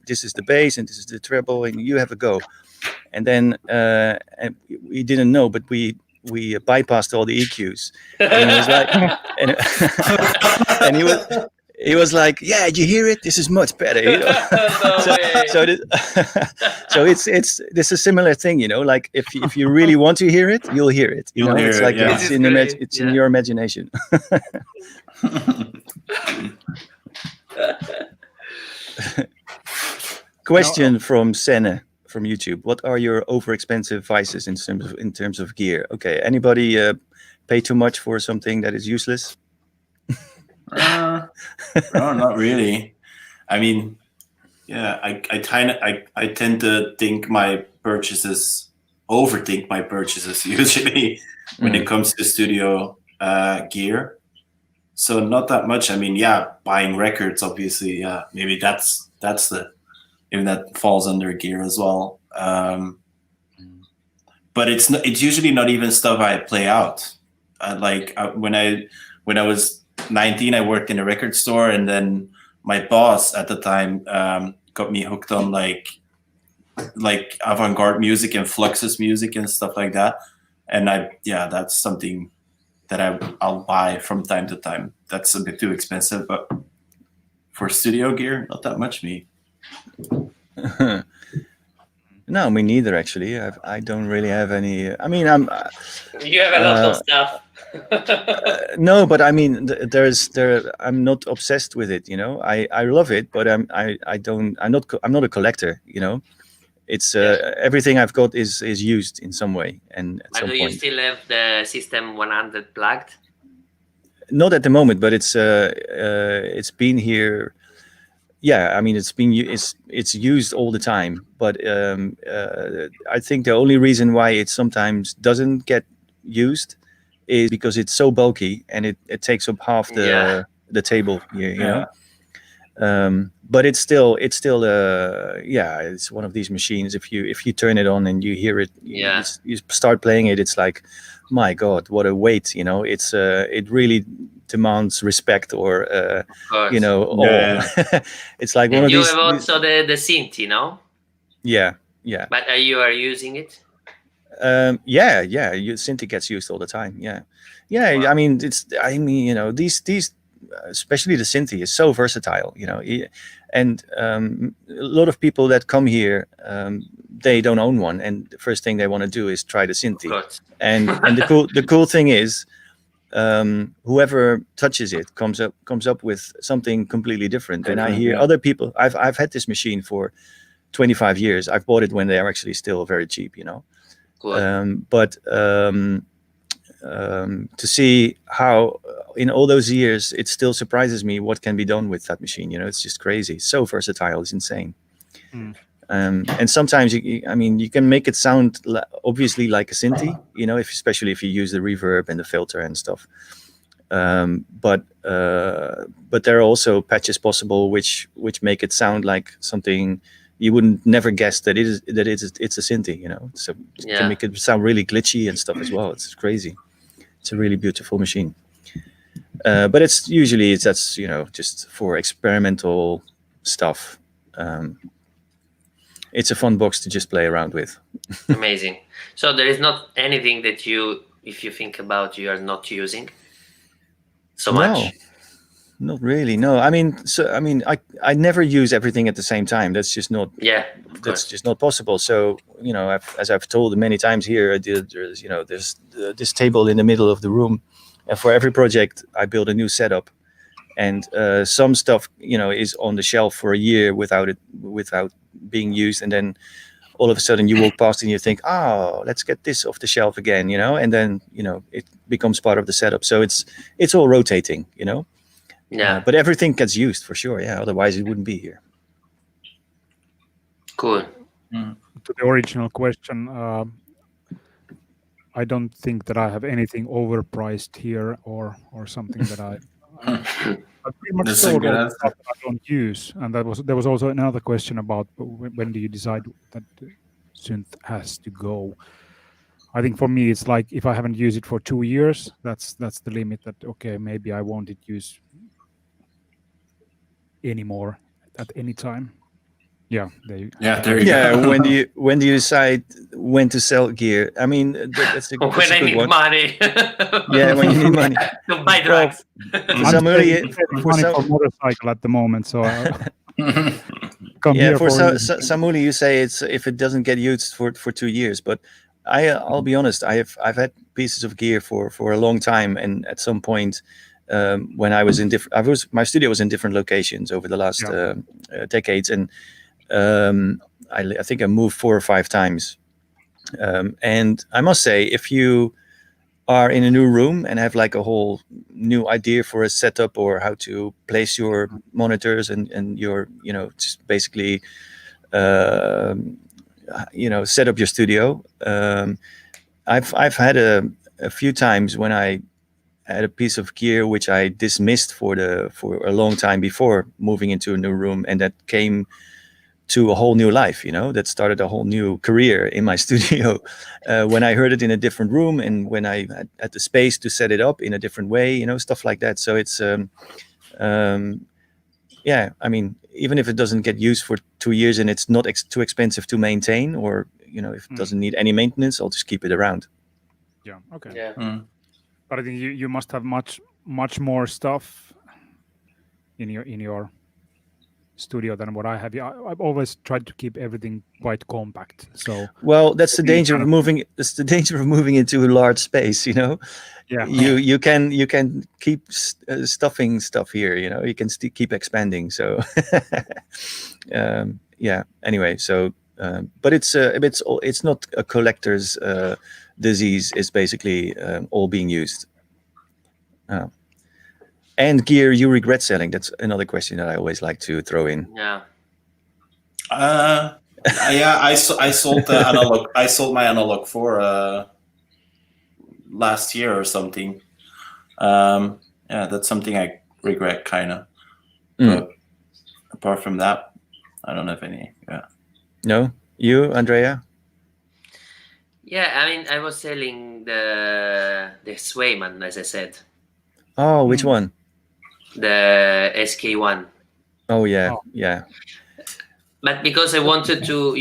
this is the bass and this is the treble, and you have a go. And then and we didn't know, but we bypassed all the EQs, and he was like, and he was like, yeah, did you hear it? This is much better. So it's a similar thing, like if you really want to hear it, you'll hear it. It's like it's in your imagination. Question from Sene from YouTube. What are your overexpensive vices in terms of gear? Okay, anybody pay too much for something that is useless? No, not really. I mean, I tend to overthink my purchases usually when it comes to studio gear. So not that much. I mean, buying records, obviously, maybe that's even that falls under gear as well. But it's usually not even stuff I play out. When I was 19, I worked in a record store, and then my boss at the time got me hooked on like avant-garde music and Fluxus music and stuff like that. And that's something that I'll buy from time to time. That's a bit too expensive, but for studio gear, not that much, me. No, me neither. Actually, I don't really have any. I mean, You have a lot of stuff. No, but I mean, I'm not obsessed with it. I love it, but I'm not a collector. It's everything I've got is used in some way, and at some point. Do you still have the System 100 plugged? Not at the moment, but it's been here. Yeah, I mean, it's used all the time, but I think the only reason why it sometimes doesn't get used is because it's so bulky and it takes up half the table here, But it's still it's one of these machines. If you turn it on and you hear it, you start playing it, it's like, my God, what a weight! It really demands respect, or awe. It's like one of you these. have also the synth, Yeah. But you are using it? Synth gets used all the time. Yeah. Wow. I mean, these especially the Synthi is so versatile, and a lot of people that come here, they don't own one, and the first thing they want to do is try the Synthi. And the cool thing is, whoever touches it comes up with something completely different. And I hear other people. I've had this machine for 25 years. I've bought it when they are actually still very cheap, Cool. But to see how in all those years it still surprises me what can be done with that machine. It's just crazy. It's so versatile. It's insane. And sometimes you can make it sound obviously like a Synthi, especially if you use the reverb and the filter and stuff. But there are also patches possible which make it sound like something you wouldn't never guess that it's a Synthi. So it can make it sound really glitchy and stuff as well. It's crazy. It's a really beautiful machine. But it's usually that's just for experimental stuff. It's a fun box to just play around with. Amazing. So there is not anything that if you think about, you are not using so much. Not really. No, I mean, I never use everything at the same time. That's just not. Yeah, that's just not possible. So as I've told many times here, there's this table in the middle of the room, and for every project I build a new setup, and some stuff is on the shelf for a year without being used, and then all of a sudden you walk past and you think, oh, let's get this off the shelf again, and then it becomes part of the setup. So it's all rotating, Yeah. But everything gets used for sure. Yeah. Otherwise, it wouldn't be here. Cool. To the original question, I don't think that I have anything overpriced here or something that I pretty much sold all the stuff that I don't use. And there was also another question about when do you decide that synth has to go. I think for me it's like if I haven't used it for 2 years, that's the limit. That okay, maybe I won't use anymore at any time. Yeah, there you go. When do you decide when to sell gear? I mean, that's a when I need money. Yeah, when you need money to buy drugs. I'm saving money for motorcycle at the moment, so for Samuli, you say it's if it doesn't get used for 2 years, but I'll be honest, I've had pieces of gear for a long time, and at some point. When I was in my studio was in different locations over the last decades, and I think I moved 4 or 5 times. And I must say, if you are in a new room and have like a whole new idea for a setup or how to place your monitors and your, just basically, set up your studio. I've had a few times when I had a piece of gear which I dismissed for a long time before moving into a new room, and that came to a whole new life, that started a whole new career in my studio when I heard it in a different room and when I had the space to set it up in a different way, stuff like that. So it's I mean, even if it doesn't get used for 2 years and it's not too expensive to maintain, or if it doesn't need any maintenance, I'll just keep it around. Yeah. Okay. Yeah. But I think you must have much more stuff in your studio than what I have. I've always tried to keep everything quite compact. So that's the danger of moving. That's the danger of moving into a large space. Yeah. You can keep stuffing stuff here. You can keep expanding. So Anyway, so but it's not a collector's disease. It's basically all being used. And gear you regret selling? That's another question that I always like to throw in. Yeah. I sold the analog. I sold my analog 4 last year or something. That's something I regret, kind of. apart from that, I don't have any. Yeah. No, you, Andrea? Yeah, I mean, I was selling the Swayman, as I said, Oh, which one? the SK1. Oh yeah, yeah. But because I wanted to,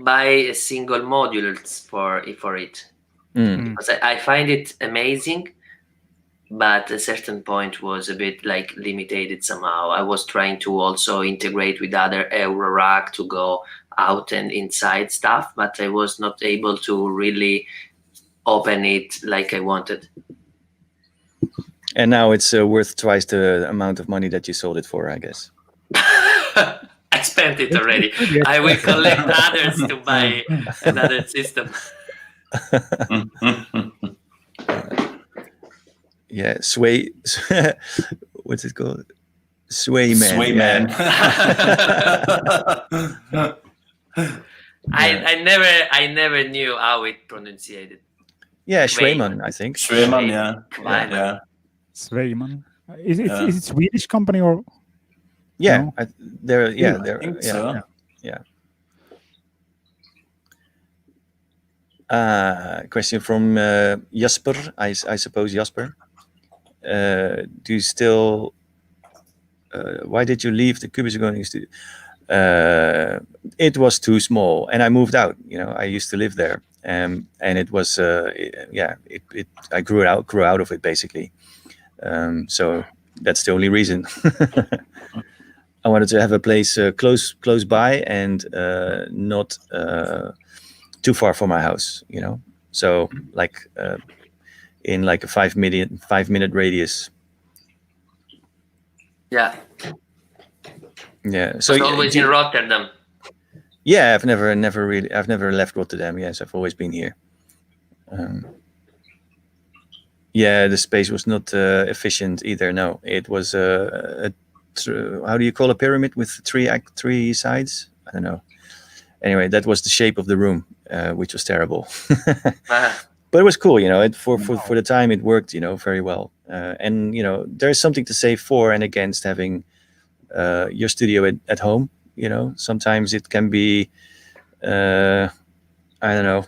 buy a single module for it, because I find it amazing, but a certain point was a bit like limited somehow. I was trying to also integrate with other Eurorack to go out and inside stuff, but I was not able to really open it like I wanted. And now it's worth twice the amount of money that you sold it for, I guess. I spent it already. I will collect others to buy another system. Yeah, Sway. What's it called? Swayman. Swayman. Yeah. I never knew how it pronounced. Yeah, Swayman, I think. Swayman, yeah. Swayman. Is it Swedish company or? Yeah, No? they're I think so. Question from Jasper. I suppose Jasper. Do you still? Why did you leave the Cubis Recording Studio? It was too small, and I moved out. I used to live there, and it was I grew out of it basically. So that's the only reason. I wanted to have a place close by and not too far from my house. So like in like a 5-minute radius. Yeah. Yeah. So it's always in Rotterdam. Yeah, I've never left Rotterdam. Yes, I've always been here. Yeah, the space was not efficient either. No, it was how do you call a pyramid with three sides? I don't know. Anyway, that was the shape of the room, which was terrible. But it was cool, for the time it worked, very well. And there's something to say for and against having your studio at home. Sometimes it can be, I don't know,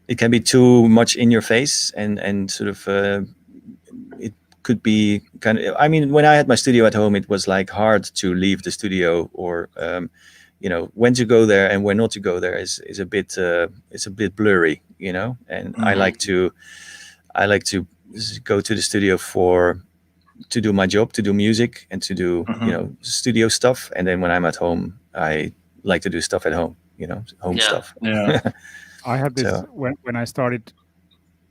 it can be too much in your face and sort of it could be kind of. I mean, when I had my studio at home, it was like hard to leave the studio or. When to go there and when not to go there is a bit it's a bit blurry, and I like to go to the studio to do my job, to do music and to do studio stuff, and then when I'm at home I like to do stuff at home, stuff. I had this when I started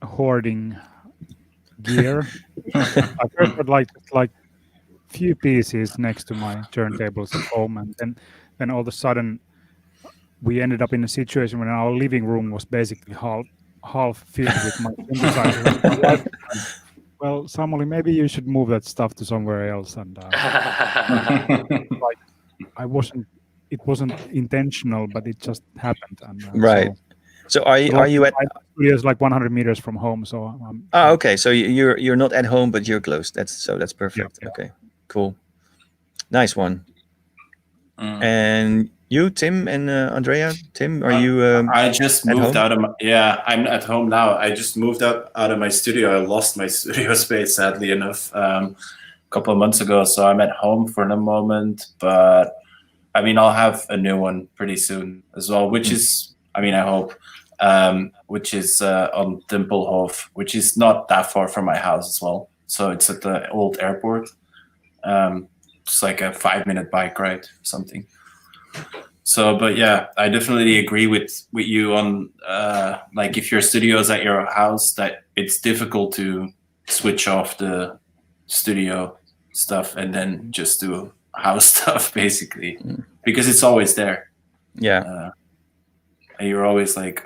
hoarding gear. I first had like few pieces next to my turntables at home, and then all of a sudden we ended up in a situation where our living room was basically half filled with my synthesizer. Well, Samuli, maybe you should move that stuff to somewhere else. And it wasn't intentional, but it just happened. And, right. So are you at? My studio is like 100 meters from home, so. Okay. So you're not at home, but you're close. That's perfect. Yeah. Okay. Cool. Nice one. And you, Tim, and Andrea. Tim, are you? I just moved out of. I'm at home now. I just moved out of my studio. I lost my studio space, sadly enough, a couple of months ago. So I'm at home for the moment. But I mean, I'll have a new one pretty soon as well. Which is, I mean, I hope, which is on Dimpelhof, which is not that far from my house as well. So it's at the old airport. It's like a 5-minute bike ride or something. So, but yeah, I definitely agree with you on like if your studio is at your house, that it's difficult to switch off the studio stuff and then just do house stuff basically, because it's always there. Yeah. And you're always like,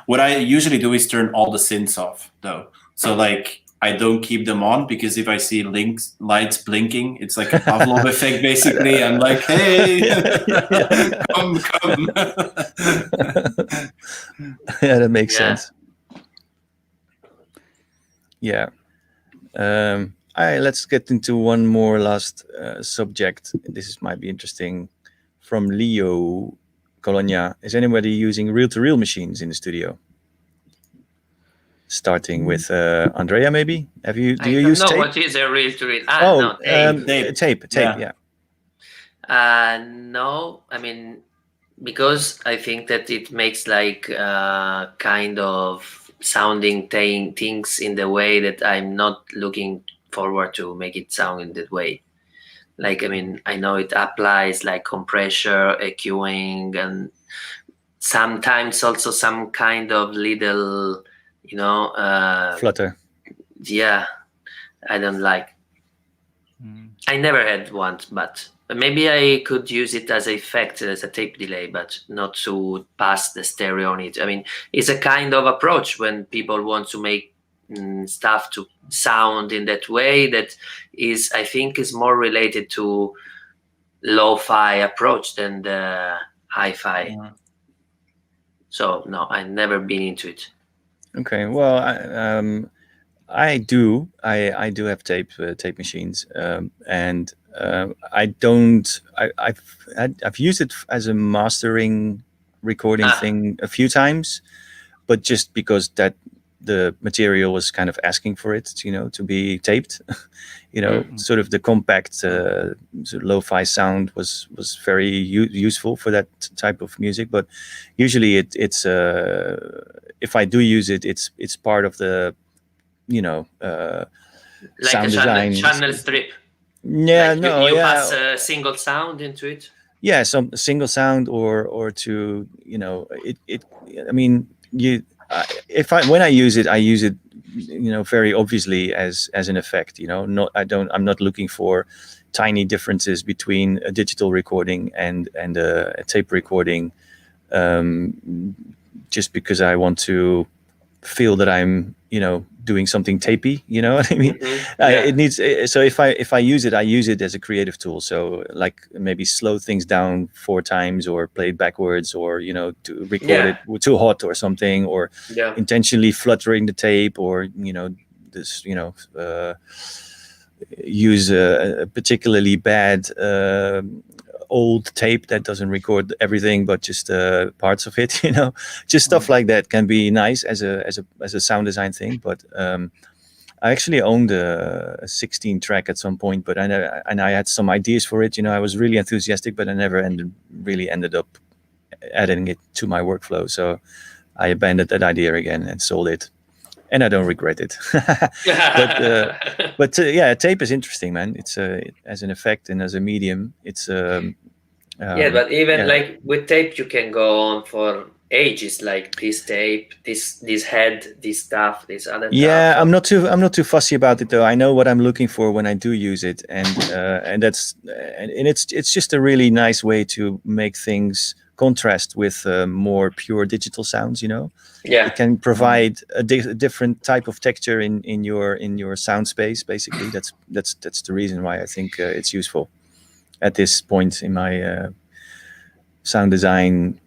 What I usually do is turn all the synths off though. So like, I don't keep them on because if I see lights blinking, it's like a Pavlov effect basically. I'm like, hey, come. Yeah, that makes sense. Yeah. let's get into one more last subject. This might be interesting. From Leo Colonia, is anybody using reel-to-reel machines in the studio? Starting with Andrea, maybe. Do you use know tape? what is a reel-to-reel. No, tape. Yeah. No, I mean, because I think that it makes like kind of sounding things in the way that I'm not looking forward to make it sound in that way. Like, I mean, I know it applies like compressor, EQing, and sometimes also some kind of little, flutter. Yeah, I don't like. I never had one, but maybe I could use it as an effect, as a tape delay, but not to pass the stereo on it. I mean, it's a kind of approach when people want to make stuff to sound in that way that is, I think, is more related to lo-fi approach than the hi-fi. Yeah. So no, I've never been into it. Okay, well, I do have tape machines, and I've used it as a mastering recording thing a few times, but just because that the material was kind of asking for it, to be taped. Sort of the compact sort of lo-fi sound was very useful for that type of music. But usually it's if I do use it, it's part of the Like sound a design channel strip. Yeah, like you pass a single sound into it. Yeah, some single sound or to it. I mean, when I use it, very obviously as an effect. I'm not looking for tiny differences between a digital recording and a tape recording, just because I want to feel that I'm doing something tapey. You know what I mean? It needs, so if I use it, I use it as a creative tool. So like maybe slow things down 4 times or play it backwards, or to record it too hot or something, or intentionally fluttering the tape, or this use a particularly bad old tape that doesn't record everything but just parts of it. Just stuff like that can be nice as a sound design thing. But I actually owned a 16 track at some point, but I had some ideas for it. I was really enthusiastic, but I never ended up adding it to my workflow. So I abandoned that idea again and sold it, and I don't regret it. but tape is interesting, man. It's as an effect and as a medium, it's but even like with tape, you can go on for ages. Like this tape, this head, this stuff, this other. Yeah, stuff. I'm not too fussy about it though. I know what I'm looking for when I do use it, and it's just a really nice way to make things contrast with more pure digital sounds. It can provide a different type of texture in your sound space. Basically, that's the reason why I think it's useful at this point in my sound design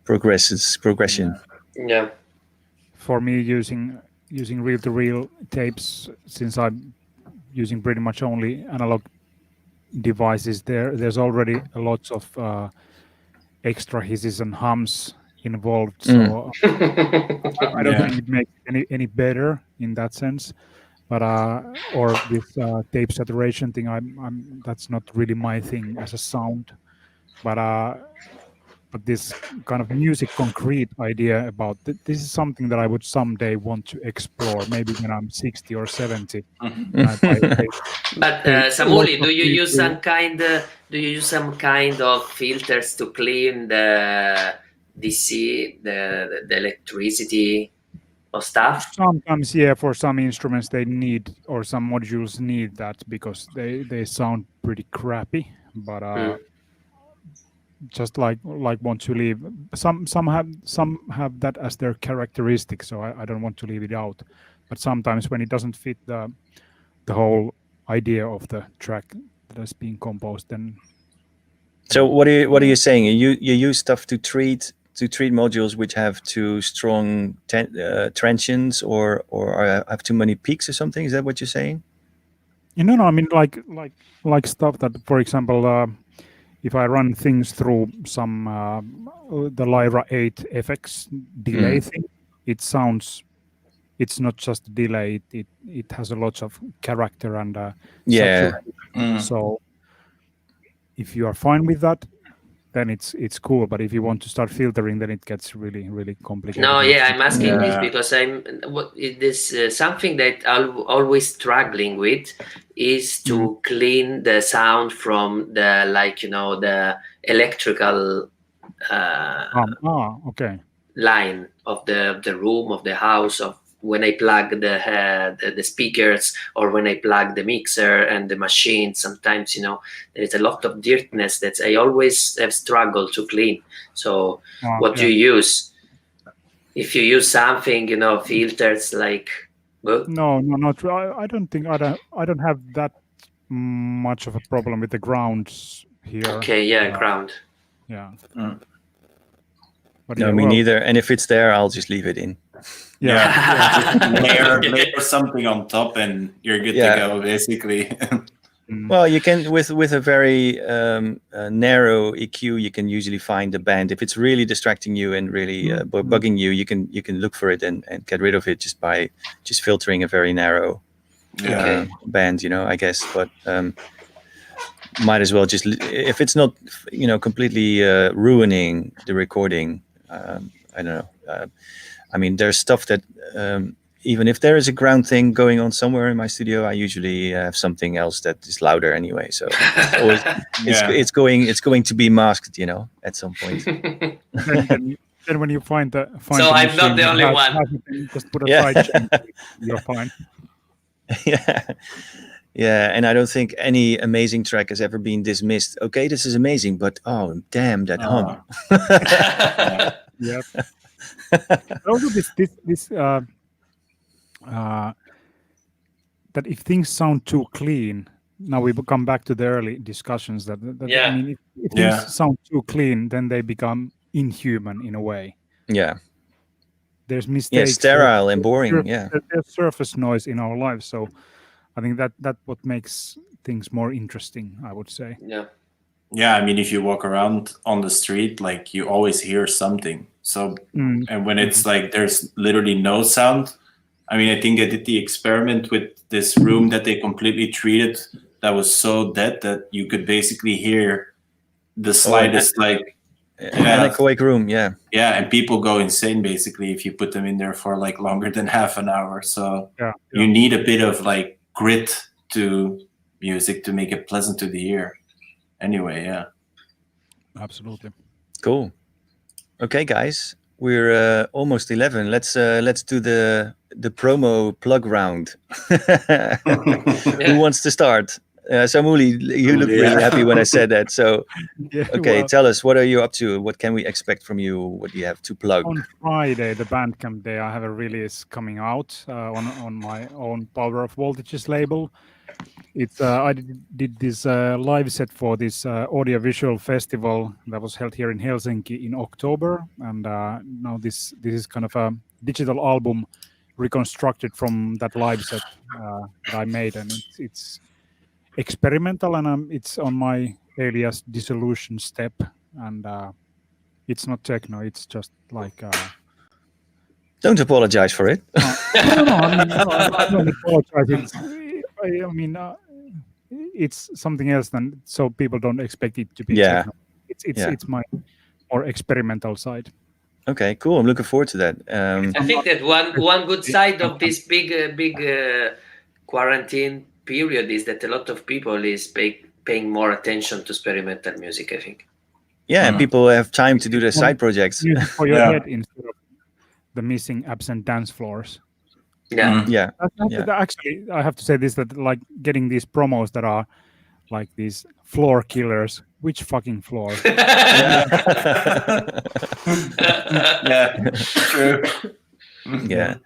progression. Yeah. For me, using reel-to-reel tapes, since I'm using pretty much only analog devices, there's already a lot of extra hisses and hums involved. So I don't think it makes any better in that sense. But or with tape saturation thing, I'm that's not really my thing as a sound. But this kind of music concrete idea about this is something that I would someday want to explore, maybe when I'm 60 or 70. But Samuli, do you use some kind of filters to clean the DC, the electricity or stuff? Sometimes, for some instruments they need, or some modules need that because they sound pretty crappy. But just like want to leave some have that as their characteristic, so I don't want to leave it out. But sometimes when it doesn't fit the whole idea of the track that's being composed, then. So what are you saying? You use stuff to treat to treat modules which have too strong transients or have too many peaks or something? Is that what you're saying? No, I mean like stuff that, for example, if I run things through some the Lyra 8 FX delay thing, it sounds. It's not just a delay. It has a lot of character and saturation. So if you are fine with that, then it's cool. But if you want to start filtering, then it gets really complicated. No, I'm asking this because this something that I'm always struggling with is to clean the sound from the the electrical line of the room, of the house, of when I plug the speakers or when I plug the mixer and the machine. Sometimes there's a lot of dirtiness that I always have struggled to clean. So what do you use? If you use something, filters like no, not true. I don't think I don't have that much of a problem with the grounds here. Okay, ground. Yeah. But no, me neither. And if it's there, I'll just leave it in. Layer something on top, and you're good to go, basically. Well, you can with a very narrow EQ, you can usually find the band. If it's really distracting you and really bugging you, you can look for it and get rid of it just by filtering a very narrow band, I guess. But might as well just, if it's not completely ruining the recording. I don't know. I mean, there's stuff that even if there is a ground thing going on somewhere in my studio, I usually have something else that is louder anyway. So it's always, it's going to be masked, at some point. Then when you find the so I'm not the only one. Just put a side chain, you're fine. Yeah, and I don't think any amazing track has ever been dismissed. Okay, this is amazing, but oh damn, that hum. Yep. Also, this that if things sound too clean, now we come back to the early discussions that I mean, if things sound too clean, then they become inhuman in a way. Yeah. There's mistakes. Sterile and boring. There's surface noise in our lives, so I think that what makes things more interesting, I would say. Yeah, I mean, if you walk around on the street, like you always hear something. So, and when it's like there's literally no sound, I mean, I think I did the experiment with this room that they completely treated that was so dead that you could basically hear the slightest anechoic room. Yeah, and people go insane basically if you put them in there for like longer than half an hour. So you need a bit of like grit to music to make it pleasant to the ear. Anyway, absolutely. Cool. Okay, guys, we're almost 11. Let's do the promo plug round. Who wants to start? Samuli, you look really happy when I said that. So, tell us, what are you up to? What can we expect from you? What do you have to plug? On Friday, the Bandcamp day, I have a release coming out on my own Power of Voltages label. It's I did this live set for this audiovisual festival that was held here in Helsinki in October, and now this is kind of a digital album reconstructed from that live set that I made, and it's experimental, and it's on my alias Dissolution Step, and it's not techno, it's just like don't apologize for it. I don't apologize. I mean, it's something else than, so people don't expect it to be techno. It's my more experimental side. Okay, cool. I'm looking forward to that. I think that one good side of this big quarantine period is that a lot of people is paying more attention to experimental music, I think. Yeah, and people have time to do their side projects. For your head instead of the missing absent dance floors. Actually, I have to say this, that like getting these promos that are like these floor killers. Which fucking floor? True. Yeah.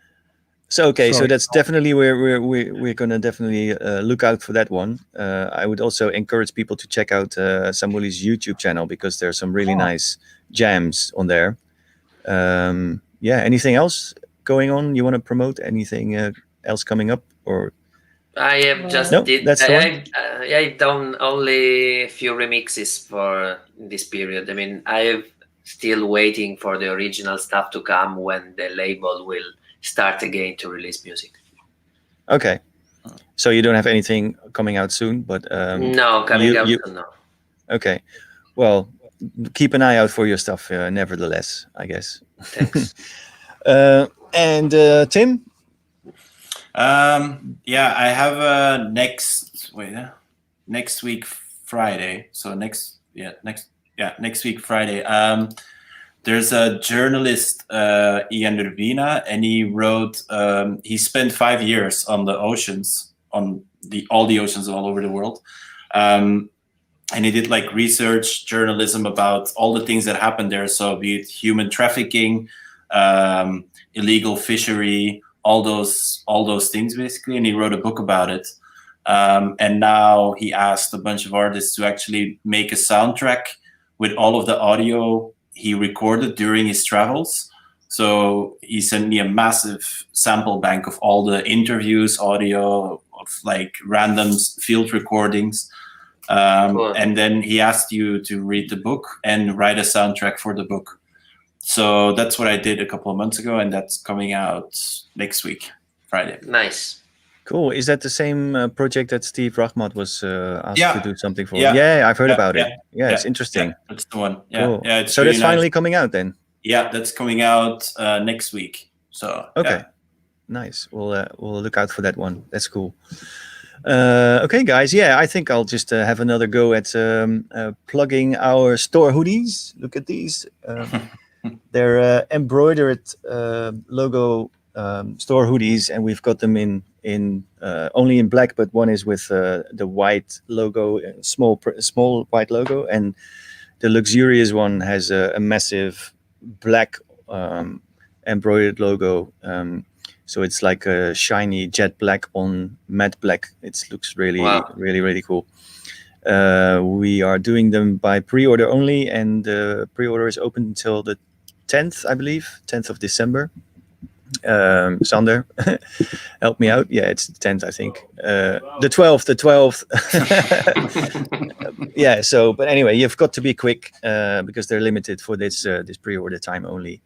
So so that's definitely we're gonna definitely look out for that one. I would also encourage people to check out Samuli's YouTube channel because there's some really nice jams on there. Anything else going on you want to promote? Anything else coming up? Or I have just no, that's the one. I've done only a few remixes for this period. I mean, I'm still waiting for the original stuff to come when the label will start again to release music. Okay, so you don't have anything coming out soon, but no, coming out soon, no. Okay, well, keep an eye out for your stuff, nevertheless, I guess. Thanks. And Tim? I have next week Friday. So next week Friday. There's a journalist, Ian Urbina, and he wrote. He spent 5 years on the oceans, on all the oceans all over the world, and he did like research journalism about all the things that happened there. So be it human trafficking, illegal fishery, all those things basically, and he wrote a book about it. And now he asked a bunch of artists to actually make a soundtrack with all of the audio he recorded during his travels. So he sent me a massive sample bank of all the interviews, audio of like random field recordings. Cool. And then he asked you to read the book and write a soundtrack for the book. So that's what I did a couple of months ago, and that's coming out next week, Friday. Nice. Cool. Is that the same project that Steve Rachmat was asked to do something for? Yeah, yeah, I've heard about it. Yeah, it's interesting. Yeah, that's the one. Yeah, cool. Yeah. It's so really that's finally coming out then? Yeah, that's coming out next week. So okay, nice. We'll look out for that one. That's cool. Okay, guys. Yeah, I think I'll just have another go at plugging our Stoor hoodies. Look at these. They're embroidered logo Stoor hoodies, and we've got them in only in black, but one is with the white logo, small white logo, and the luxurious one has a massive black embroidered logo. So it's like a shiny jet black on matte black. It looks really cool. We are doing them by pre-order only, and the pre-order is open until the 10th, I believe, 10th of December. Sander, help me out. Yeah, it's the 10th, I think. The 12th. Yeah. So, but anyway, you've got to be quick because they're limited for this pre-order time only.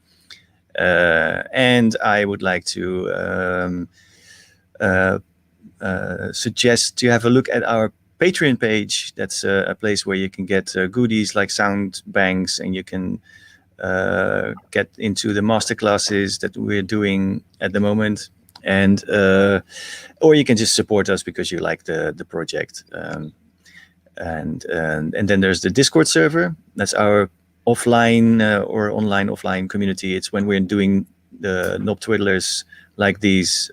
And I would like to suggest you have a look at our Patreon page. That's a place where you can get goodies like sound banks, and you can get into the masterclasses that we're doing at the moment, and or you can just support us because you like the project. And then there's the Discord server. That's our offline or offline community. It's when we're doing the Knob Twiddlers like these.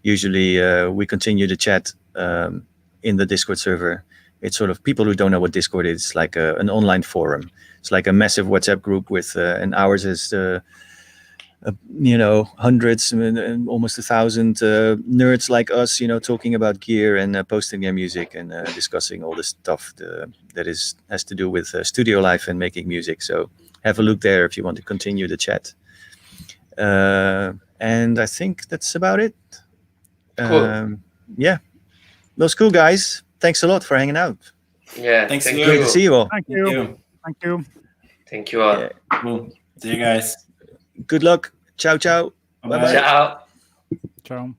Usually we continue to chat in the Discord server. It's sort of people who don't know what Discord is. It's like an online forum. It's like a massive WhatsApp group with, and ours is, hundreds and almost 1,000 nerds like us, talking about gear and posting their music and discussing all the stuff that has to do with studio life and making music. So have a look there if you want to continue the chat. And I think that's about it. Cool. Yeah, those cool guys. Thanks a lot for hanging out. Yeah, thanks. Great to see you all. Thank you. Thank you all. Yeah. Cool. See you guys. Good luck. Ciao, ciao. Bye-bye. Ciao. Ciao.